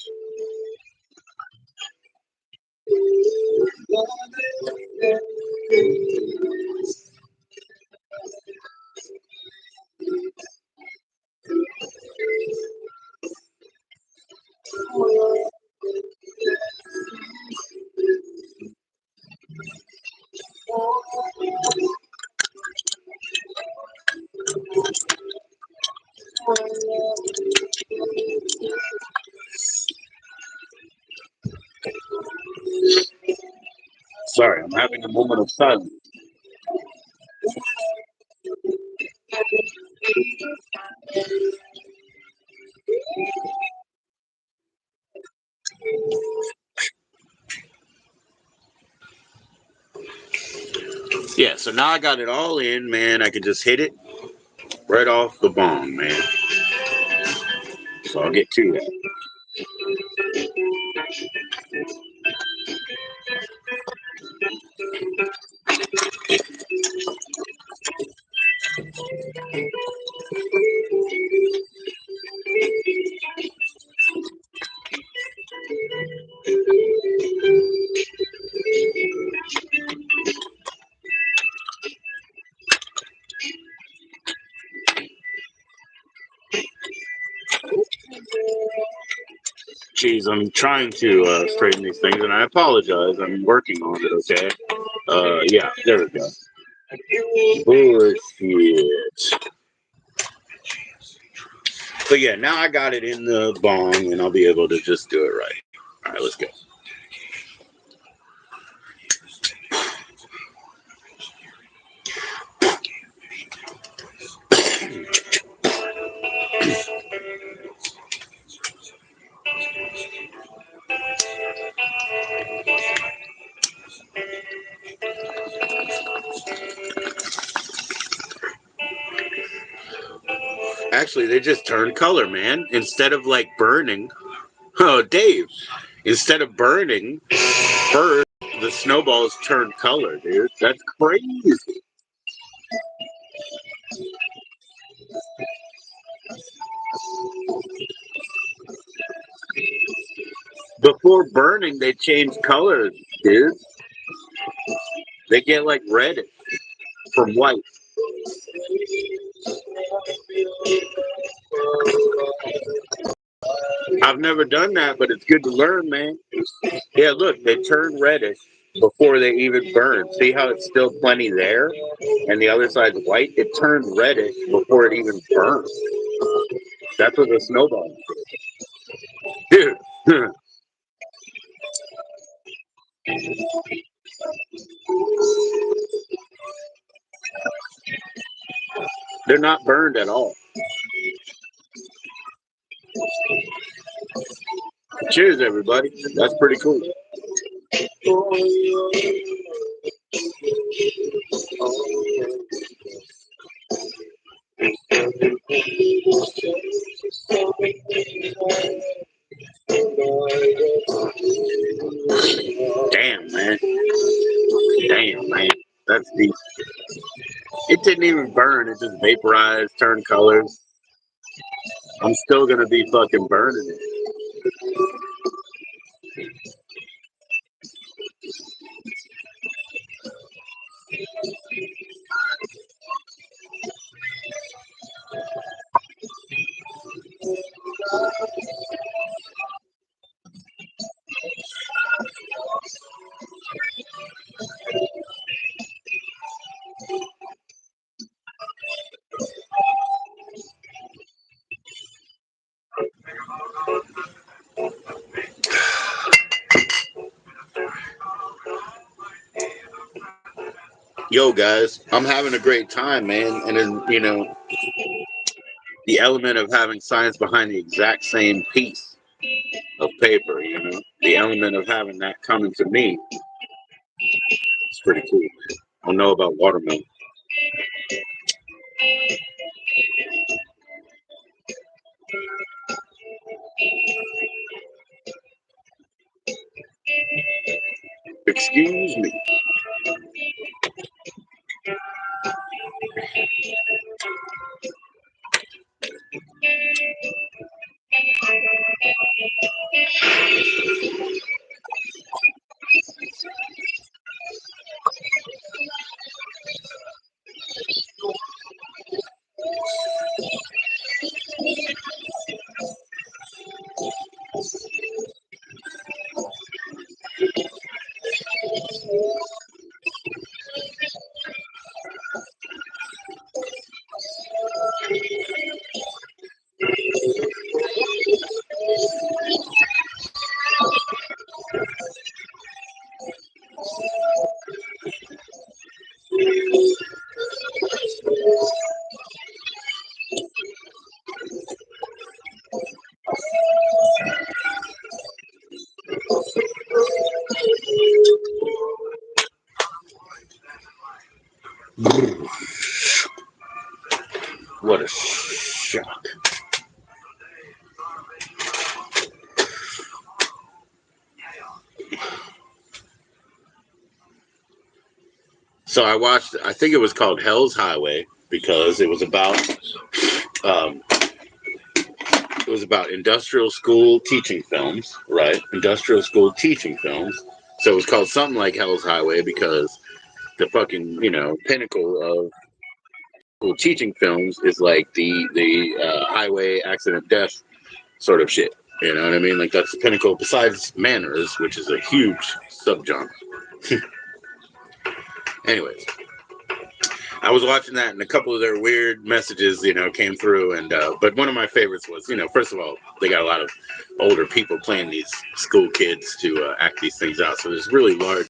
Sorry, I'm having a moment of silence. Yeah, so now I got it all in, man. I can just hit it right off the bong, man. So I'll get to that. Jeez, I'm trying to straighten these things, and I apologize. I'm working on it, okay? Yeah, there we go. Bullshit. But yeah, now I got it in the bong, and I'll be able to just do it right. All right, let's go. Actually, they just turned color, man. Instead of like burning. Oh, Dave. Instead of burning, first the snowballs turned color, dude. That's crazy. Before burning, they change colors, dude. They get like red from white. I've never done that, but it's good to learn, man. Yeah, look, they turn reddish before they even burn. See how it's still plenty there, and the other side's white. It turned reddish before it even burns. That's what the snowball is. Dude. They're not burned at all. Cheers, everybody. That's pretty cool. Damn, man. Damn, man. That's deep. It didn't even burn. It just vaporized, turned colors. I'm still going to be fucking burning it. Yo, guys, I'm having a great time, man. And then, the element of having science behind the exact same piece of paper, the element of having that coming to me, it's pretty cool, man. I don't know about watermelon. Excuse me. What a shock. So I think it was called Hell's Highway because um, it was about industrial school teaching films, right? Industrial school teaching films. So it was called something like Hell's Highway because the fucking, pinnacle of school teaching films is like the highway accident death sort of shit. You know what I mean? Like that's the pinnacle besides manners, which is a huge subgenre. Anyways, I was watching that, and a couple of their weird messages, came through. And but one of my favorites was, first of all, they got a lot of older people playing these school kids to act these things out. So there's a really large,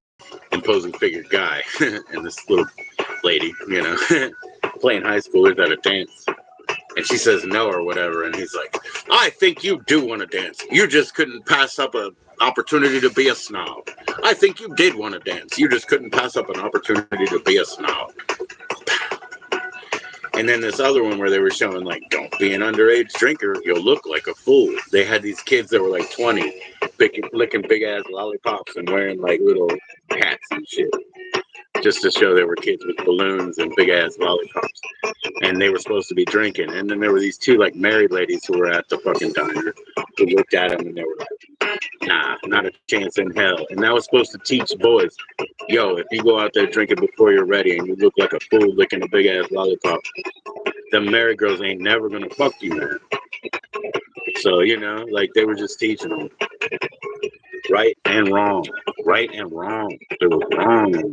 imposing figured guy and this little lady, playing high schoolers at a dance. And she says no or whatever, and he's like, I think you do want to dance. You just couldn't pass up an opportunity to be a snob. I think you did want to dance. You just couldn't pass up an opportunity to be a snob. And then this other one where they were showing, like, don't be an underage drinker. You'll look like a fool. They had these kids that were like 20, licking big-ass lollipops and wearing, like, little hats and shit. Just to show they were kids with balloons and big-ass lollipops. And they were supposed to be drinking. And then there were these two, like, married ladies who were at the fucking diner who looked at them and they were like, nah, not a chance in hell. And that was supposed to teach boys, yo, if you go out there drinking before you're ready and you look like a fool licking a big-ass lollipop, the married girls ain't never gonna fuck you, man. So, like they were just teaching them right and wrong. Right and wrong. They were wrong.